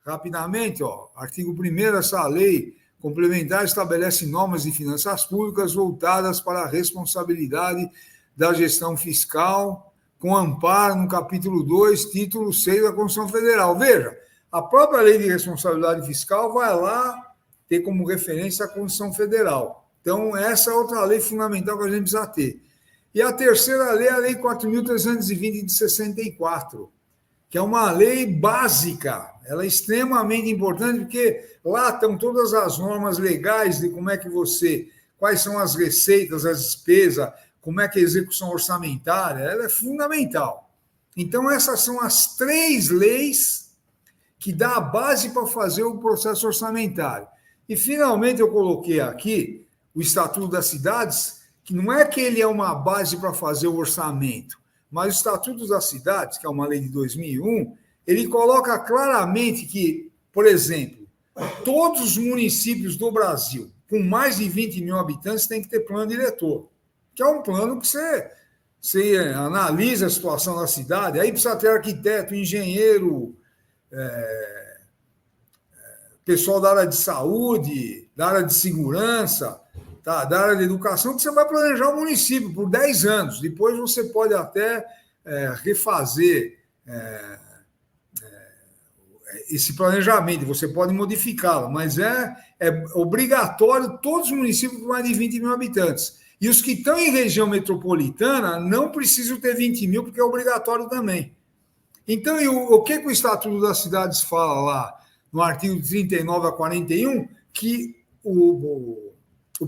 rapidamente, artigo 1º, essa lei complementar estabelece normas de finanças públicas voltadas para a responsabilidade da gestão fiscal, com amparo no capítulo 2, título 6 da Constituição Federal. Veja, a própria lei de responsabilidade fiscal vai lá ter como referência a Constituição Federal. Então, essa é outra lei fundamental que a gente precisa ter. E a terceira lei é a Lei 4.320 de 64, que é uma lei básica. Ela é extremamente importante, porque lá estão todas as normas legais de como é que quais são as receitas, as despesas, como é que é a execução orçamentária, ela é fundamental. Então, essas são as 3 leis que dá a base para fazer o processo orçamentário. E, finalmente, eu coloquei aqui o Estatuto das Cidades, que não é que ele é uma base para fazer o orçamento, mas o Estatuto das Cidades, que é uma lei de 2001, ele coloca claramente que, por exemplo, todos os municípios do Brasil com mais de 20 mil habitantes têm que ter plano diretor, que é um plano que você analisa a situação da cidade, aí precisa ter arquiteto, engenheiro, pessoal da área de saúde, da área de segurança, tá, da área de educação, que você vai planejar o município por 10 anos. Depois você pode até refazer esse planejamento, você pode modificá-lo, mas é obrigatório todos os municípios com mais de 20 mil habitantes. E os que estão em região metropolitana não precisam ter 20 mil, porque é obrigatório também. Então, o que o Estatuto das Cidades fala lá, no artigo 39 a 41, que o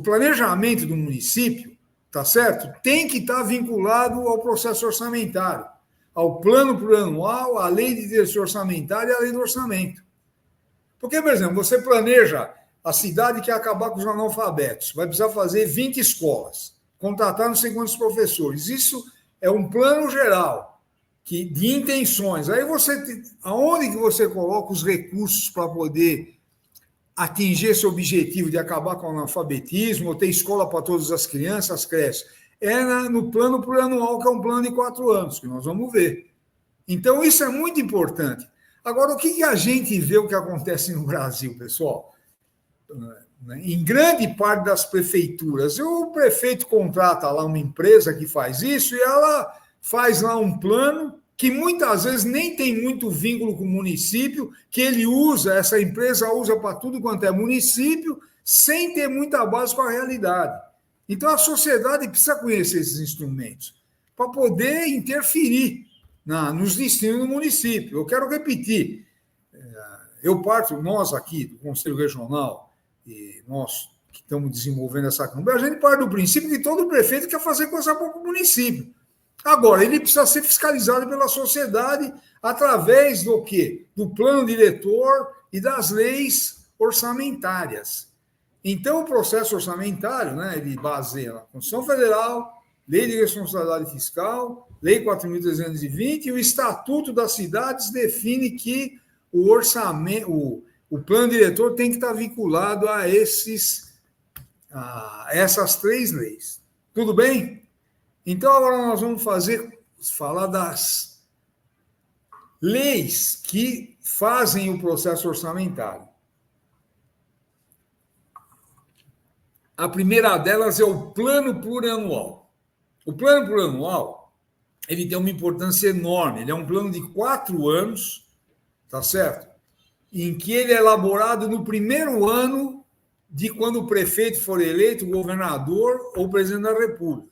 planejamento do município, tá certo? Tem que estar vinculado ao processo orçamentário, ao plano plurianual, à lei de direção orçamentária e à lei do orçamento. Porque, por exemplo, você planeja a cidade que quer acabar com os analfabetos, vai precisar fazer 20 escolas, contratar não sei quantos professores. Isso é um plano geral de intenções. Aí aonde que você coloca os recursos para poder atingir esse objetivo de acabar com o analfabetismo, ou ter escola para todas as crianças, as creches? É no plano plurianual, que é um plano de 4 anos, que nós vamos ver. Então, isso é muito importante. Agora, o que a gente vê o que acontece no Brasil, pessoal? Em grande parte das prefeituras, o prefeito contrata lá uma empresa que faz isso e ela faz lá um plano que muitas vezes nem tem muito vínculo com o município, que essa empresa usa para tudo quanto é município, sem ter muita base com a realidade. Então, a sociedade precisa conhecer esses instrumentos para poder interferir nos destinos do município. Eu quero repetir, nós aqui do Conselho Regional, e nós que estamos desenvolvendo essa Câmara, a gente parte do princípio que todo prefeito quer fazer coisa boa para o município. Agora, ele precisa ser fiscalizado pela sociedade através do quê? Do plano diretor e das leis orçamentárias. Então, o processo orçamentário, ele baseia na Constituição Federal, Lei de Responsabilidade Fiscal, Lei 4.320, e o Estatuto das Cidades define que o orçamento, o plano diretor tem que estar vinculado a essas 3 leis. Tudo bem? Então, agora nós vamos falar das leis que fazem o processo orçamentário. A primeira delas é o plano plurianual. O plano plurianual, ele tem uma importância enorme. Ele é um plano de 4 anos, tá certo? Em que ele é elaborado no primeiro ano de quando o prefeito for eleito, o governador ou o presidente da República.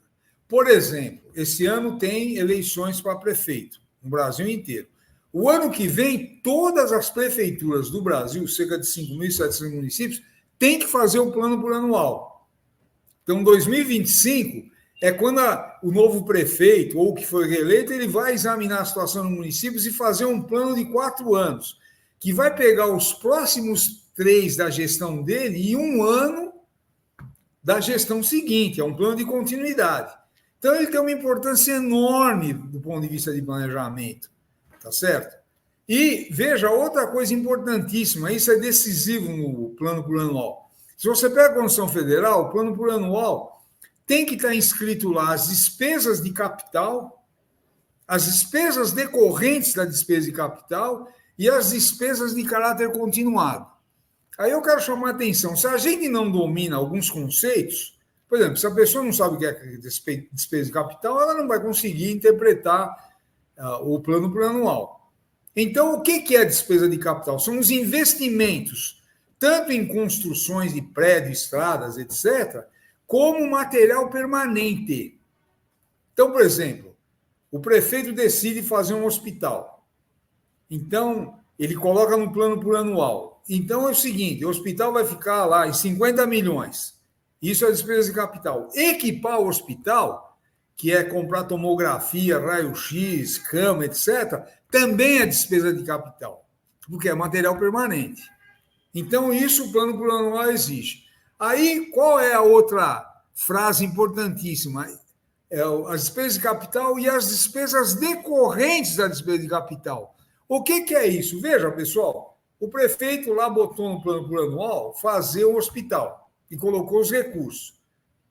Por exemplo, esse ano tem eleições para prefeito, no Brasil inteiro. O ano que vem, todas as prefeituras do Brasil, cerca de 5.700 municípios, têm que fazer o plano plurianual. Então, 2025 é quando o novo prefeito ou o que foi reeleito, ele vai examinar a situação nos municípios e fazer um plano de 4 anos, que vai pegar os próximos 3 da gestão dele e 1 ano da gestão seguinte. É um plano de continuidade. Então, ele tem uma importância enorme do ponto de vista de planejamento, tá certo? E, veja, outra coisa importantíssima, isso é decisivo no plano plurianual. Se você pega a Constituição Federal, o plano plurianual tem que estar inscrito lá as despesas de capital, as despesas decorrentes da despesa de capital e as despesas de caráter continuado. Aí eu quero chamar a atenção, se a gente não domina alguns conceitos, por exemplo, se a pessoa não sabe o que é despesa de capital, ela não vai conseguir interpretar o plano plurianual. Então, o que é despesa de capital? São os investimentos, tanto em construções de prédios, estradas, etc., como material permanente. Então, por exemplo, o prefeito decide fazer um hospital. Então, ele coloca no plano plurianual. Então, é o seguinte, o hospital vai ficar lá em 50 milhões. Isso é despesa de capital. Equipar o hospital, que é comprar tomografia, raio-x, cama, etc., também é despesa de capital, porque é material permanente. Então, isso o plano plurianual exige. Aí, qual é a outra frase importantíssima? As despesas de capital e as despesas decorrentes da despesa de capital. O que é isso? Veja, pessoal, o prefeito lá botou no plano plurianual fazer um hospital e colocou os recursos.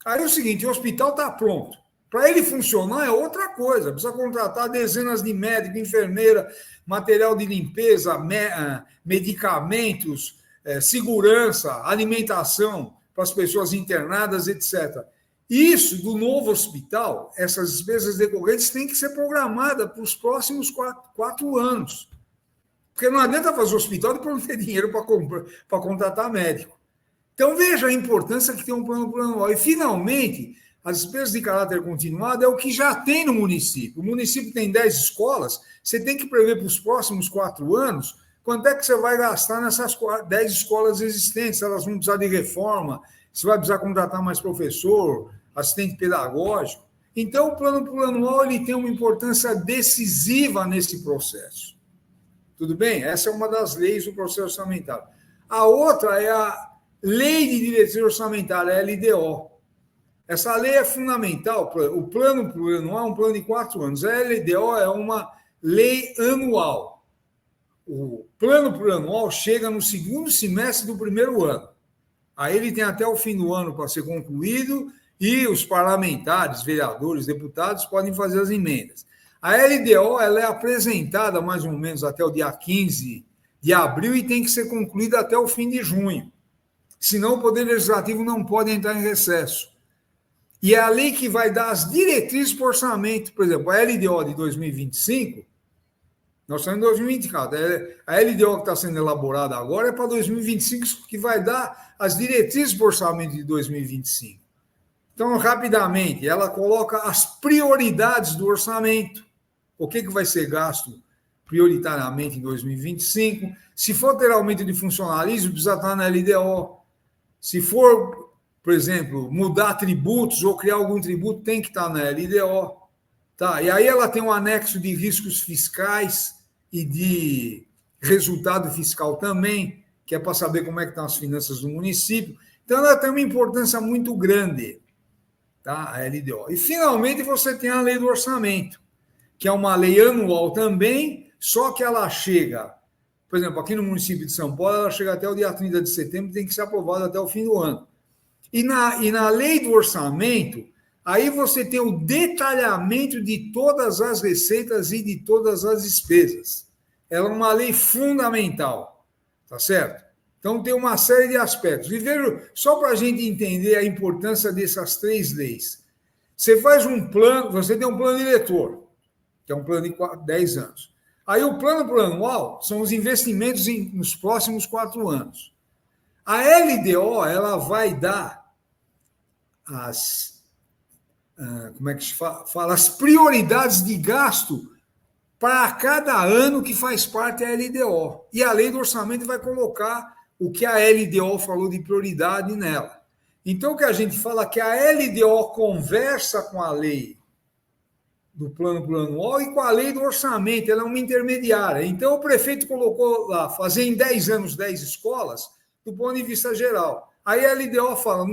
Aí é o seguinte, o hospital está pronto. Para ele funcionar é outra coisa, precisa contratar dezenas de médicos, enfermeira, material de limpeza, medicamentos, segurança, alimentação para as pessoas internadas, etc. Isso, do novo hospital, essas despesas decorrentes têm que ser programadas para os próximos 4 anos. Porque não adianta fazer hospital e depois não ter dinheiro para contratar médico. Então, veja a importância que tem um plano plurianual. E, finalmente, as despesas de caráter continuado é o que já tem no município. O município tem 10 escolas, você tem que prever para os próximos 4 anos quanto é que você vai gastar nessas 10 escolas existentes, se elas vão precisar de reforma, se vai precisar contratar mais professor, assistente pedagógico. Então, o plano plurianual ele tem uma importância decisiva nesse processo. Tudo bem? Essa é uma das leis do processo orçamentário. A outra é a Lei de Diretriz Orçamentária, a LDO. Essa lei é fundamental. O plano plurianual é um plano de 4 anos. A LDO é uma lei anual. O plano plurianual chega no segundo semestre do primeiro ano. Aí ele tem até o fim do ano para ser concluído e os parlamentares, vereadores, deputados podem fazer as emendas. A LDO ela é apresentada mais ou menos até o dia 15 de abril e tem que ser concluída até o fim de junho. Senão o Poder Legislativo não pode entrar em recesso. E é a lei que vai dar as diretrizes para o orçamento. Por exemplo, a LDO de 2025, nós estamos em 2024. A LDO que está sendo elaborada agora é para 2025, que vai dar as diretrizes para o orçamento de 2025. Então, rapidamente, ela coloca as prioridades do orçamento. O que vai ser gasto prioritariamente em 2025. Se for ter aumento de funcionalismo, precisa estar na LDO. Se for, por exemplo, mudar tributos ou criar algum tributo, tem que estar na LDO. Tá? E aí ela tem um anexo de riscos fiscais e de resultado fiscal também, que é para saber como é que estão as finanças do município. Então, ela tem uma importância muito grande, tá? A LDO. E, finalmente, você tem a lei do orçamento, que é uma lei anual também, só que ela chega, por exemplo, aqui no município de São Paulo, ela chega até o dia 30 de setembro, tem que ser aprovada até o fim do ano. E na lei do orçamento, aí você tem o detalhamento de todas as receitas e de todas as despesas. Ela é uma lei fundamental, tá certo? Então, tem uma série de aspectos. E veja, só para a gente entender a importância dessas 3 leis. Você faz um plano, você tem um plano diretor, que é um plano de 10 anos. Aí o plano plurianual são os investimentos nos próximos 4 anos. A LDO, ela vai dar como é que se fala? As prioridades de gasto para cada ano que faz parte da LDO. E a lei do orçamento vai colocar o que a LDO falou de prioridade nela. Então, o que a gente fala é que a LDO conversa com a lei do plano plurianual e com a lei do orçamento, ela é uma intermediária. Então, o prefeito colocou lá, fazer em 10 anos 10 escolas, do ponto de vista geral. Aí a LDO fala,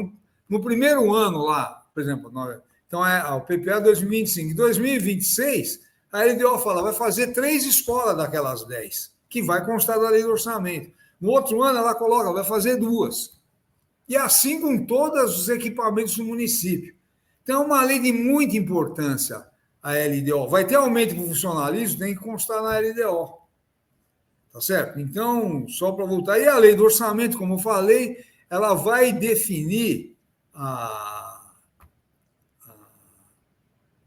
no primeiro ano lá, por exemplo, então o PPA 2025, em 2026, a LDO fala, vai fazer 3 escolas daquelas 10, que vai constar da lei do orçamento. No outro ano, ela coloca, vai fazer 2. E assim com todos os equipamentos do município. Então, é uma lei de muita importância, a LDO. Vai ter aumento para o funcionalismo, tem que constar na LDO. Tá certo? Então, só para voltar, e a lei do orçamento, como eu falei, ela vai definir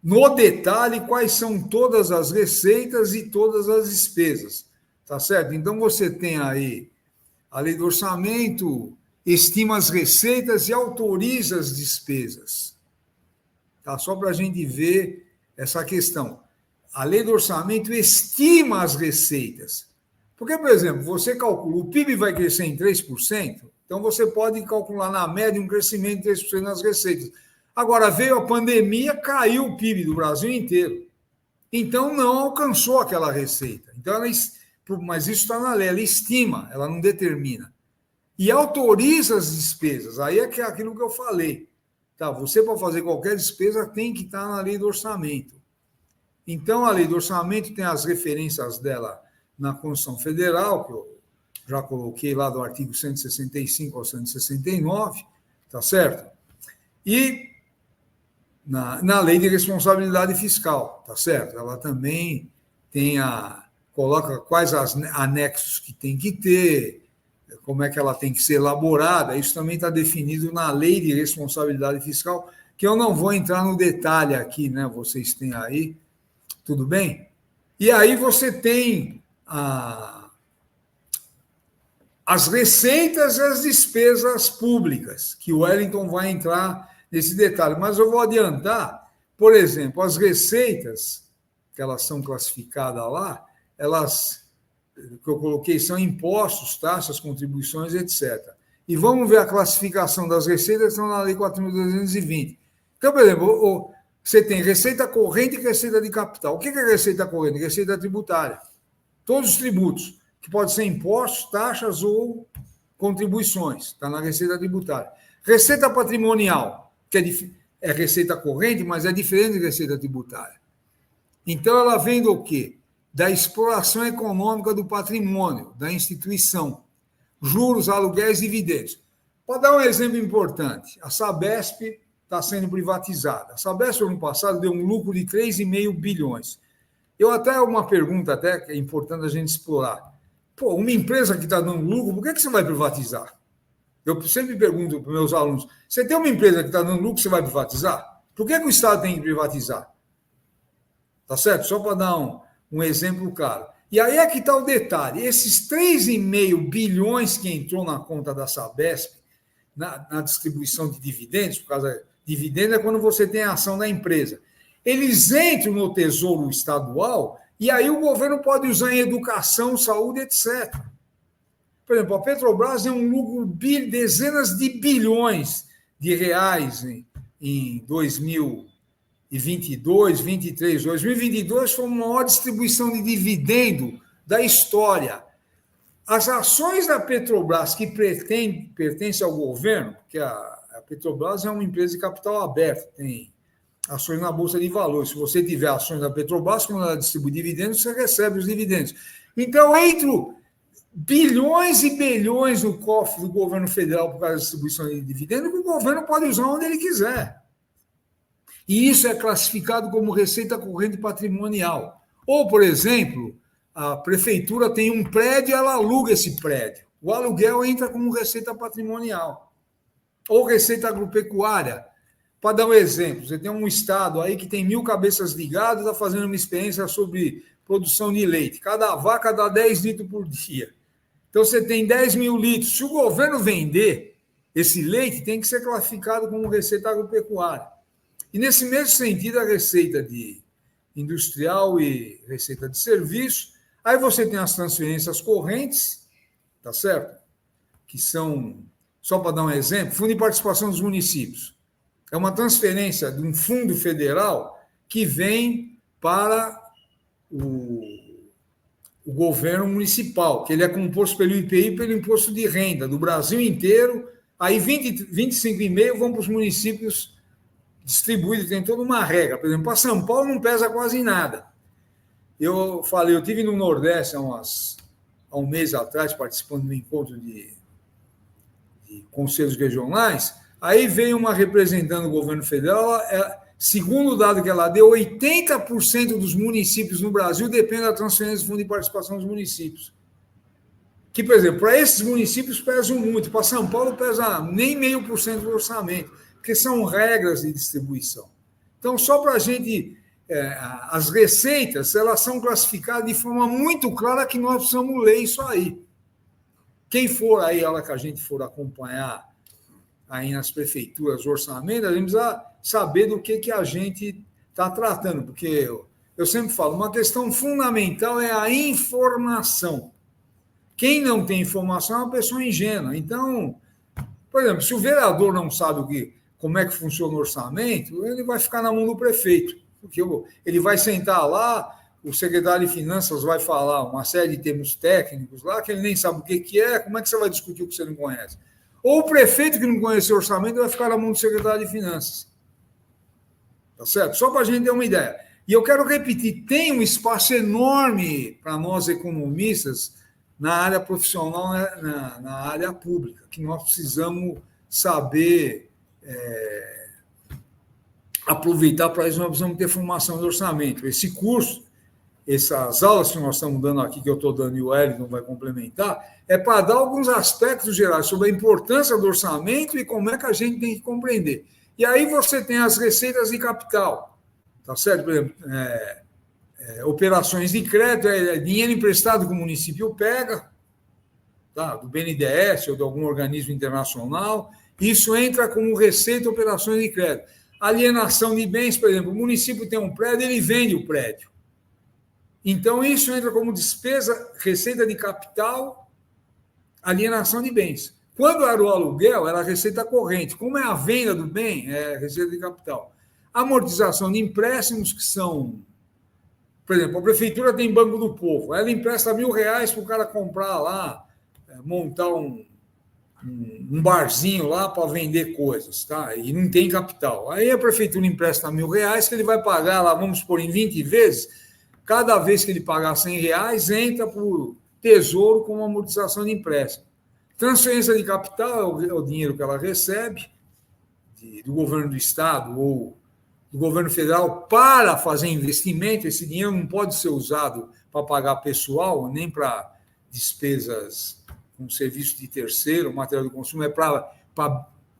no detalhe quais são todas as receitas e todas as despesas. Tá certo? Então, você tem aí a lei do orçamento, estima as receitas e autoriza as despesas. Tá? Só para a gente ver essa questão. A lei do orçamento estima as receitas. Porque, por exemplo, você calcula, o PIB vai crescer em 3%, então você pode calcular na média um crescimento de 3% nas receitas. Agora, veio a pandemia, caiu o PIB do Brasil inteiro. Então, não alcançou aquela receita. Então, mas isso está na lei, ela estima, ela não determina. E autoriza as despesas. Aí é aquilo que eu falei. Tá, você, para fazer qualquer despesa, tem que estar na lei do orçamento. Então, a lei do orçamento tem as referências dela na Constituição Federal, que eu já coloquei lá do artigo 165 ao 169, tá certo? E na lei de responsabilidade fiscal, tá certo? Ela também coloca quais anexos que tem que ter, como é que ela tem que ser elaborada, isso também está definido na lei de responsabilidade fiscal, que eu não vou entrar no detalhe aqui, né? Vocês têm aí, tudo bem? E aí você tem as receitas e as despesas públicas, que o Wellington vai entrar nesse detalhe. Mas eu vou adiantar, por exemplo, as receitas, que elas são classificadas lá, elas, que eu coloquei, são impostos, taxas, contribuições, etc. E vamos ver a classificação das receitas, que estão na Lei 4.220. Então, por exemplo, você tem receita corrente e receita de capital. O que é receita corrente? Receita tributária. Todos os tributos, que podem ser impostos, taxas ou contribuições, está na receita tributária. Receita patrimonial, que é receita corrente, mas é diferente de receita tributária. Então, ela vem do quê? Da exploração econômica do patrimônio, da instituição, juros, aluguéis e dividendos. Para dar um exemplo importante, a Sabesp está sendo privatizada. A Sabesp, no ano passado, deu um lucro de 3,5 bilhões. Uma pergunta até que é importante a gente explorar. Pô, uma empresa que está dando lucro, por que você vai privatizar? Eu sempre pergunto para os meus alunos, você tem uma empresa que está dando lucro, você vai privatizar? Por que o Estado tem que privatizar? Tá certo? Só para dar um exemplo claro. E aí é que está o detalhe. Esses 3,5 bilhões que entrou na conta da Sabesp, na distribuição de dividendos, por causa dividendo é quando você tem a ação da empresa. Eles entram no Tesouro Estadual e aí o governo pode usar em educação, saúde, etc. Por exemplo, a Petrobras tem um lucro de dezenas de bilhões de reais em 2022, 2023. 2022 foi a maior distribuição de dividendo da história. As ações da Petrobras que pertencem ao governo, porque a Petrobras é uma empresa de capital aberto, tem ações na Bolsa de Valores. Se você tiver ações da Petrobras, quando ela distribui dividendos, você recebe os dividendos. Então, entram bilhões e bilhões no cofre do governo federal por causa da distribuição de dividendos, que o governo pode usar onde ele quiser. E isso é classificado como receita corrente patrimonial. Ou, por exemplo, a prefeitura tem um prédio e ela aluga esse prédio. O aluguel entra como receita patrimonial. Ou receita agropecuária. Para dar um exemplo, você tem um estado aí que tem 1.000 cabeças de gado, está fazendo uma experiência sobre produção de leite. Cada vaca dá 10 litros por dia. Então, você tem 10.000 litros. Se o governo vender esse leite, tem que ser classificado como receita agropecuária. E, nesse mesmo sentido, a receita de industrial e receita de serviço. Aí você tem as transferências correntes, tá certo? Que são, só para dar um exemplo, Fundo de Participação dos Municípios. É uma transferência de um fundo federal que vem para o governo municipal, que ele é composto pelo IPI e pelo imposto de renda do Brasil inteiro. Aí 25,5% vão para os municípios distribuídos, tem toda uma regra. Por exemplo, para São Paulo não pesa quase nada. Eu estive no Nordeste há um mês atrás, participando de um encontro de conselhos regionais. Aí veio uma representante do governo federal, segundo o dado que ela deu, 80% dos municípios no Brasil dependem da transferência do Fundo de Participação dos Municípios. que, por exemplo, para esses municípios pesam muito, para São Paulo pesa nem 0,5% do orçamento, porque são regras de distribuição. Então, só para a gente... as receitas, elas são classificadas de forma muito clara que nós precisamos ler isso aí. Quem for aí, a hora que a gente for acompanhar aí nas prefeituras o orçamento, a gente precisa saber do que a gente está tratando, porque eu sempre falo, uma questão fundamental é a informação. Quem não tem informação é uma pessoa ingênua. Então, por exemplo, se o vereador não sabe como é que funciona o orçamento, ele vai ficar na mão do prefeito, porque ele vai sentar lá, o secretário de Finanças vai falar uma série de termos técnicos lá, que ele nem sabe o que é, como é que você vai discutir o que você não conhece? Ou o prefeito que não conhece o orçamento vai ficar na mão do secretário de Finanças. Tá certo? Só para a gente ter uma ideia. E eu quero repetir, tem um espaço enorme para nós economistas na área profissional, na área pública, que nós precisamos saber aproveitar para isso, nós precisamos ter formação de orçamento. Esse curso, essas aulas que nós estamos dando aqui, que eu estou dando e o Wellington vai complementar, é para dar alguns aspectos gerais sobre a importância do orçamento e como é que a gente tem que compreender. E aí você tem as receitas de capital, tá certo? Por exemplo, operações de crédito, dinheiro emprestado que o município pega, tá? Do BNDES ou de algum organismo internacional, isso entra como receita operações de crédito. Alienação de bens, por exemplo, o município tem um prédio, ele vende o prédio. Então, isso entra como despesa, receita de capital, alienação de bens. Quando era o aluguel, era a receita corrente. Como é a venda do bem, é receita de capital. Amortização de empréstimos, que são... Por exemplo, a prefeitura tem Banco do Povo. Ela empresta R$1.000 para o cara comprar lá, montar um barzinho lá para vender coisas, tá? E não tem capital. Aí a prefeitura empresta R$1.000 que ele vai pagar lá, vamos supor, em 20 vezes. Cada vez que ele pagar R$100, entra para o Tesouro como amortização de empréstimo. Transferência de capital é o dinheiro que ela recebe do governo do Estado ou do governo federal para fazer investimento. Esse dinheiro não pode ser usado para pagar pessoal, nem para despesas com serviço de terceiro, material de consumo,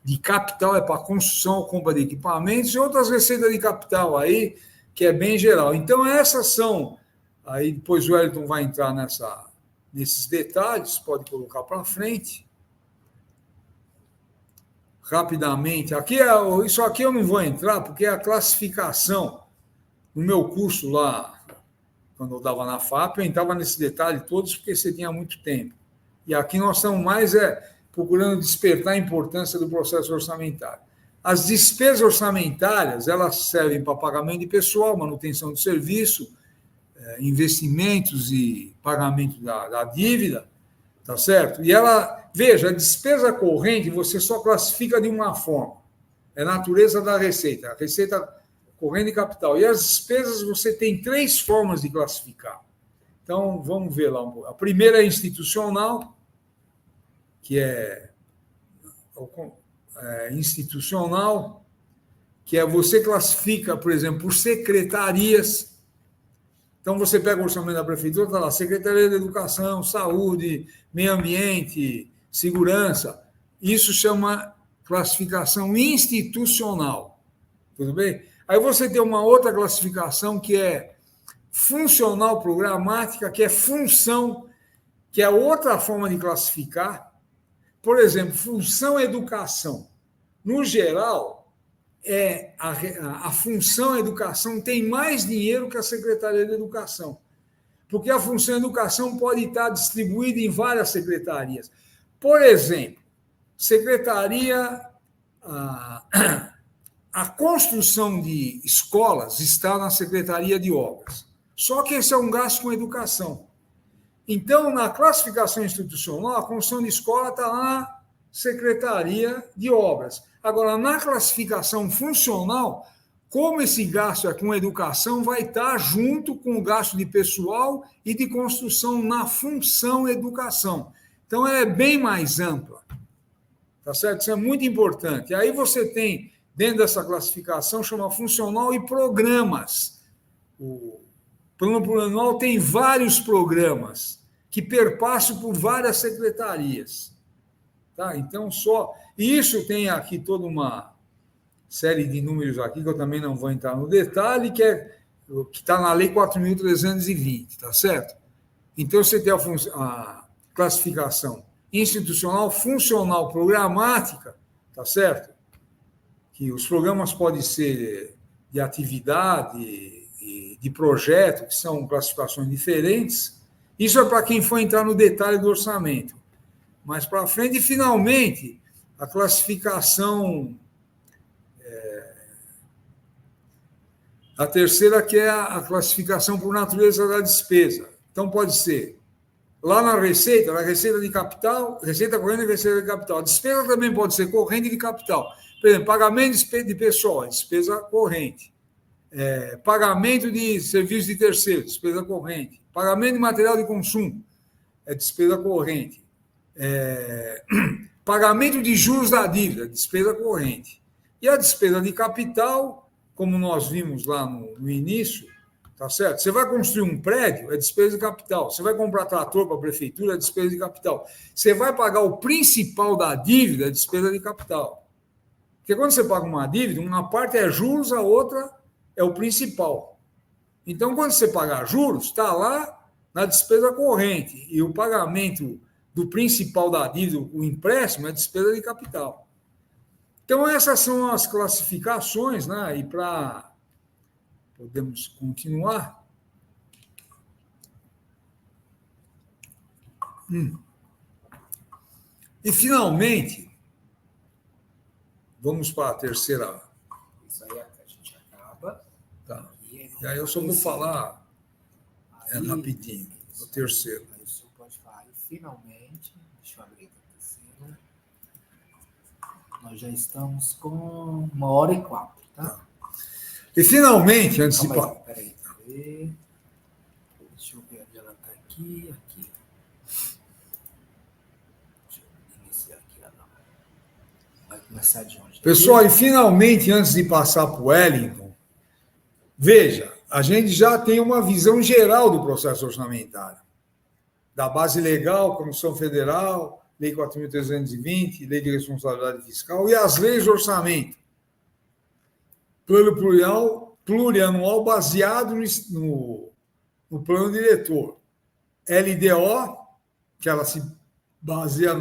de capital, é para construção ou compra de equipamentos e outras receitas de capital aí, que é bem geral. Então, essas são... Aí depois o Wellington vai entrar nesses detalhes, pode colocar para frente. Rapidamente. Isso aqui eu não vou entrar, porque é a classificação. No meu curso lá, quando eu dava na FAP, eu entrava nesse detalhe todos, porque você tinha muito tempo. E aqui nós estamos mais procurando despertar a importância do processo orçamentário. As despesas orçamentárias, elas servem para pagamento de pessoal, manutenção de serviço, investimentos e pagamento da dívida, tá certo? E veja, a despesa corrente você só classifica de uma forma, é a natureza da receita, a receita corrente e capital. E as despesas você tem 3 formas de classificar. Então, vamos ver lá um pouco. A primeira é institucional, que é institucional, que você classifica, por exemplo, por secretarias. Então, você pega o orçamento da prefeitura, está lá, Secretaria de Educação, Saúde, Meio Ambiente, Segurança. Isso chama classificação institucional. Tudo bem? Aí você tem uma outra classificação que é funcional programática, que é função, que é outra forma de classificar. Por exemplo, função educação. No geral, a função educação tem mais dinheiro que a Secretaria de Educação, porque a função educação pode estar distribuída em várias secretarias. Por exemplo, a construção de escolas está na Secretaria de Obras, só que esse é um gasto com educação. Então, na classificação institucional, a construção de escola está lá na Secretaria de Obras. Agora, na classificação funcional, como esse gasto é com educação, vai estar junto com o gasto de pessoal e de construção na função educação. Então, ela é bem mais ampla. Tá certo? Isso é muito importante. Aí você tem, dentro dessa classificação, chama funcional e programas. O plano plurianual tem vários programas que perpasse por várias secretarias. Tá? Então, e isso tem aqui toda uma série de números aqui, que eu também não vou entrar no detalhe, que está na Lei 4.320, tá certo? Então, você tem a classificação institucional, funcional, programática, tá certo? Que os programas podem ser de atividade e de projeto, que são classificações diferentes. Isso é para quem for entrar no detalhe do orçamento. Mas para frente, finalmente, a classificação, a terceira, que é a classificação por natureza da despesa. Então, pode ser lá na receita de capital, receita corrente e receita de capital. A despesa também pode ser corrente de capital. Por exemplo, pagamento de pessoal, despesa corrente. Pagamento de serviços de terceiros, despesa corrente. Pagamento de material de consumo, despesa corrente. Pagamento de juros da dívida, despesa corrente. E a despesa de capital, como nós vimos lá no início, tá certo? Você vai construir um prédio, é despesa de capital. Você vai comprar trator para a prefeitura, é despesa de capital. Você vai pagar o principal da dívida, é despesa de capital. Porque quando você paga uma dívida, uma parte é juros, a outra é o principal. Então, quando você pagar juros, está lá na despesa corrente. E o pagamento do principal da dívida, o empréstimo, é despesa de capital. Então, essas são as classificações, né? E podemos continuar. E, finalmente, vamos para a terceira. Isso aí a gente acaba. Tá. E aí eu só vou falar rapidinho, o terceiro. Aí o senhor pode falar. E, finalmente, deixa eu abrir a terceira. Nós já estamos com 1h04, tá? E, finalmente, antes de... Peraí. Deixa eu ver onde ela está aqui. Deixa eu iniciar aqui. Vai começar de onde? Pessoal, e finalmente, antes de passar para o Wellington, veja, a gente já tem uma visão geral do processo orçamentário, da base legal, Constituição Federal, Lei 4.320, Lei de Responsabilidade Fiscal e as leis de orçamento. Plano plurianual baseado no plano diretor. LDO, que ela se baseia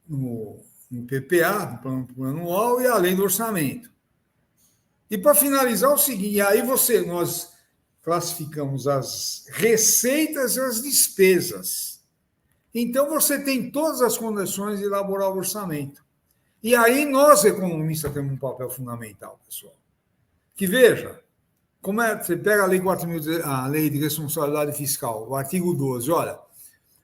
no PPA, no plano plurianual, e a lei do orçamento. E para finalizar, o seguinte, aí nós classificamos as receitas e as despesas. Então, você tem todas as condições de elaborar o orçamento. E aí, nós, economistas, temos um papel fundamental, pessoal. Que veja, como você pega a Lei de Responsabilidade Fiscal, o artigo 12, olha,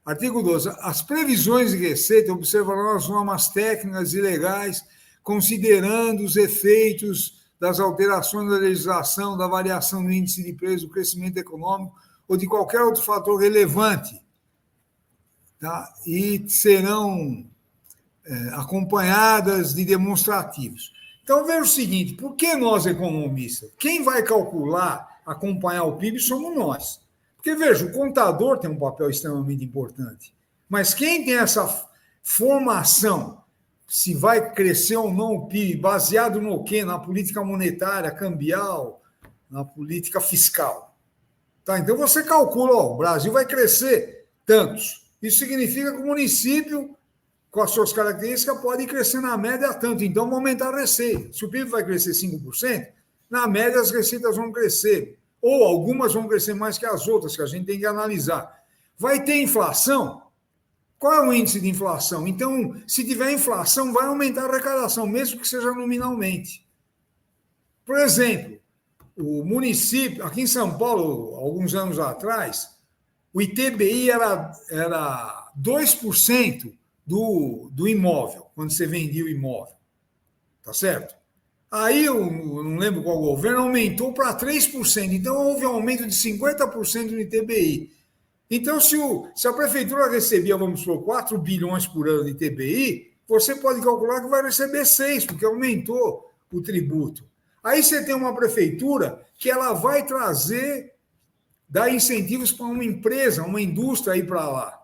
artigo 12, as previsões de receita observarão as normas técnicas e legais, considerando os efeitos das alterações da legislação, da variação do índice de preço, do crescimento econômico ou de qualquer outro fator relevante. Tá? E serão acompanhadas de demonstrativos. Então, veja o seguinte, por que nós, economistas? Quem vai calcular, acompanhar o PIB somos nós. Porque, veja, o contador tem um papel extremamente importante, mas quem tem essa formação, se vai crescer ou não o PIB, baseado no quê? Na política monetária, cambial, na política fiscal. Tá? Então, você calcula, o Brasil vai crescer tantos. Isso significa que o município, com as suas características, pode crescer na média tanto. Então, vão aumentar a receita. Se o PIB vai crescer 5%, na média as receitas vão crescer. Ou algumas vão crescer mais que as outras, que a gente tem que analisar. Vai ter inflação? Qual é o índice de inflação? Então, se tiver inflação, vai aumentar a arrecadação, mesmo que seja nominalmente. Por exemplo, o município, aqui em São Paulo, alguns anos atrás, o ITBI era 2% do imóvel, quando você vendia o imóvel. Tá certo? Aí, eu não lembro qual governo, aumentou para 3%. Então, houve um aumento de 50% no ITBI. Então, se a prefeitura recebia, vamos supor, 4 bilhões por ano de ITBI, você pode calcular que vai receber 6, porque aumentou o tributo. Aí você tem uma prefeitura que ela vai trazer dar incentivos para uma empresa, uma indústria ir para lá,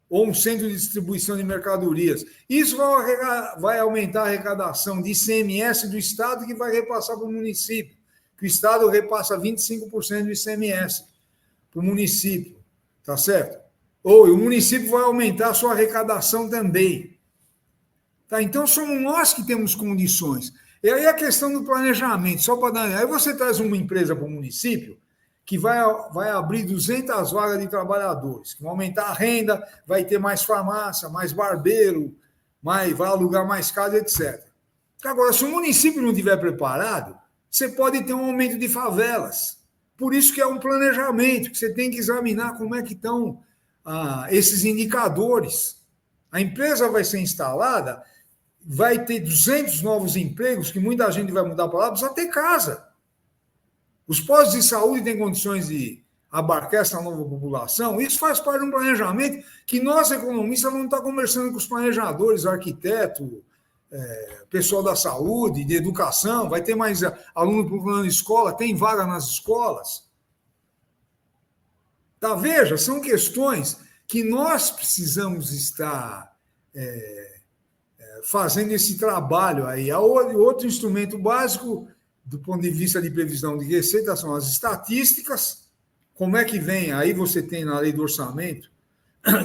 ou um centro de distribuição de mercadorias. Isso vai aumentar a arrecadação de ICMS do Estado, que vai repassar para o município, que o Estado repassa 25% do ICMS para o município, tá certo? Ou o município vai aumentar a sua arrecadação também. Tá? Então, somos nós que temos condições. E aí a questão do planejamento, só para dar... Aí você traz uma empresa para o município que vai abrir 200 vagas de trabalhadores, que vão aumentar a renda, vai ter mais farmácia, mais barbeiro, vai alugar mais casa, etc. Agora, se o município não estiver preparado, você pode ter um aumento de favelas. Por isso que é um planejamento, que você tem que examinar como é que estão esses indicadores. A empresa vai ser instalada, vai ter 200 novos empregos, que muita gente vai mudar para lá, precisa ter casa. Os postos de saúde têm condições de abarcar essa nova população. Isso faz parte de um planejamento que nós, economistas, vamos estar conversando com os planejadores, arquiteto, pessoal da saúde, de educação, vai ter mais aluno procurando escola, tem vaga nas escolas. Tá, veja, são questões que nós precisamos estar fazendo esse trabalho aí. Outro instrumento básico, do ponto de vista de previsão de receita, são as estatísticas. Como é que vem? Aí você tem na lei do orçamento,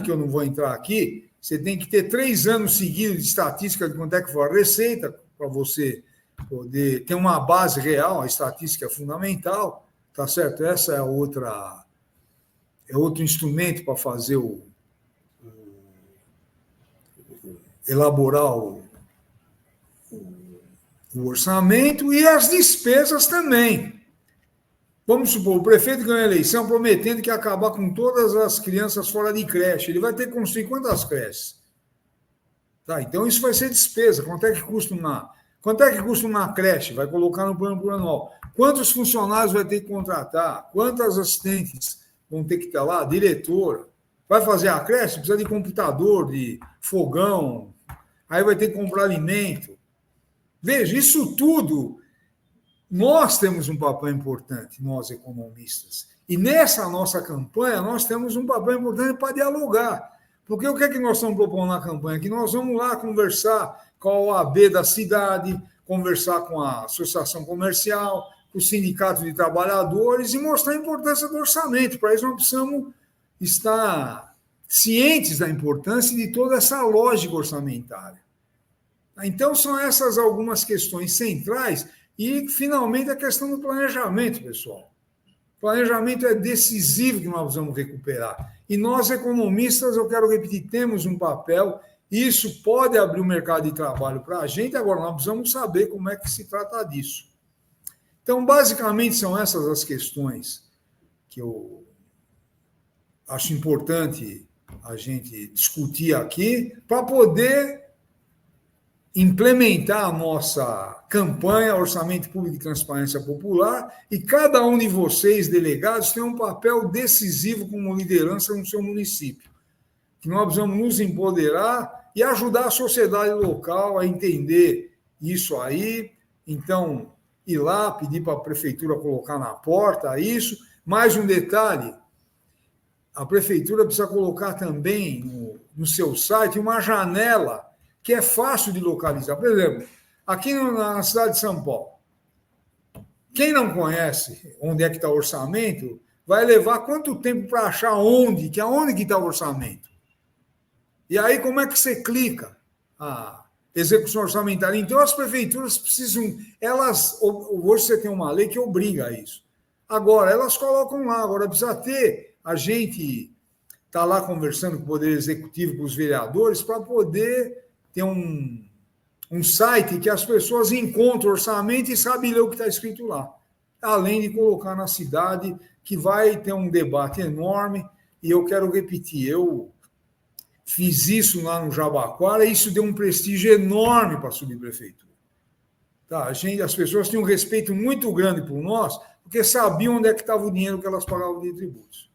que eu não vou entrar aqui, você tem que ter 3 anos seguidos de estatística de quanto é que for a receita, para você poder ter uma base real, a estatística é fundamental, tá certo? Essa é outro instrumento para fazer elaborar o orçamento, e as despesas também. Vamos supor, o prefeito ganhou a eleição prometendo que ia acabar com todas as crianças fora de creche. Ele vai ter que construir quantas creches? Tá, então isso vai ser despesa. Quanto é que custa uma creche? Vai colocar no plano plurianual. Quantos funcionários vai ter que contratar? Quantas assistentes vão ter que estar lá? Diretora. Vai fazer a creche? Precisa de computador, de fogão. Aí vai ter que comprar alimento. Veja, isso tudo, nós temos um papel importante, nós economistas. E nessa nossa campanha, nós temos um papel importante para dialogar. Porque o que é que nós estamos propondo na campanha? Que nós vamos lá conversar com a OAB da cidade, conversar com a Associação Comercial, com o Sindicato de Trabalhadores e mostrar a importância do orçamento. Para isso, nós precisamos estar cientes da importância de toda essa lógica orçamentária. Então, são essas algumas questões centrais e, finalmente, a questão do planejamento, pessoal. O planejamento é decisivo que nós vamos recuperar. E nós, economistas, eu quero repetir, temos um papel, isso pode abrir o mercado de trabalho para a gente, agora nós precisamos saber como é que se trata disso. Então, basicamente, são essas as questões que eu acho importante a gente discutir aqui para poder implementar a nossa campanha Orçamento Público de Transparência Popular, e cada um de vocês, delegados, tem um papel decisivo como liderança no seu município. Que nós precisamos nos empoderar e ajudar a sociedade local a entender isso aí. Então, ir lá, pedir para a prefeitura colocar na porta isso. Mais um detalhe, a prefeitura precisa colocar também no seu site uma janela que é fácil de localizar. Por exemplo, aqui na cidade de São Paulo, quem não conhece onde é que está o orçamento, vai levar quanto tempo para achar aonde que está o orçamento? E aí, como é que você clica a execução orçamentária? Então, as prefeituras precisam... Hoje você tem uma lei que obriga a isso. Agora, elas colocam lá. Agora, precisa ter... A gente está lá conversando com o Poder Executivo, com os vereadores, para poder ter um site que as pessoas encontram o orçamento e sabem ler o que está escrito lá. Além de colocar na cidade, que vai ter um debate enorme, e eu quero repetir, eu fiz isso lá no Jabaquara, e isso deu um prestígio enorme para a subprefeitura. Tá? As pessoas tinham um respeito muito grande por nós, porque sabiam onde é que estava o dinheiro que elas pagavam de tributos.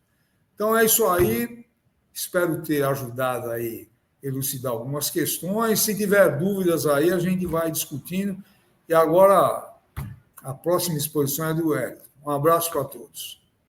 Então é isso aí, espero ter ajudado aí elucidar algumas questões. Se tiver dúvidas aí, a gente vai discutindo. E agora, a próxima exposição é do Hélio. Um abraço para todos.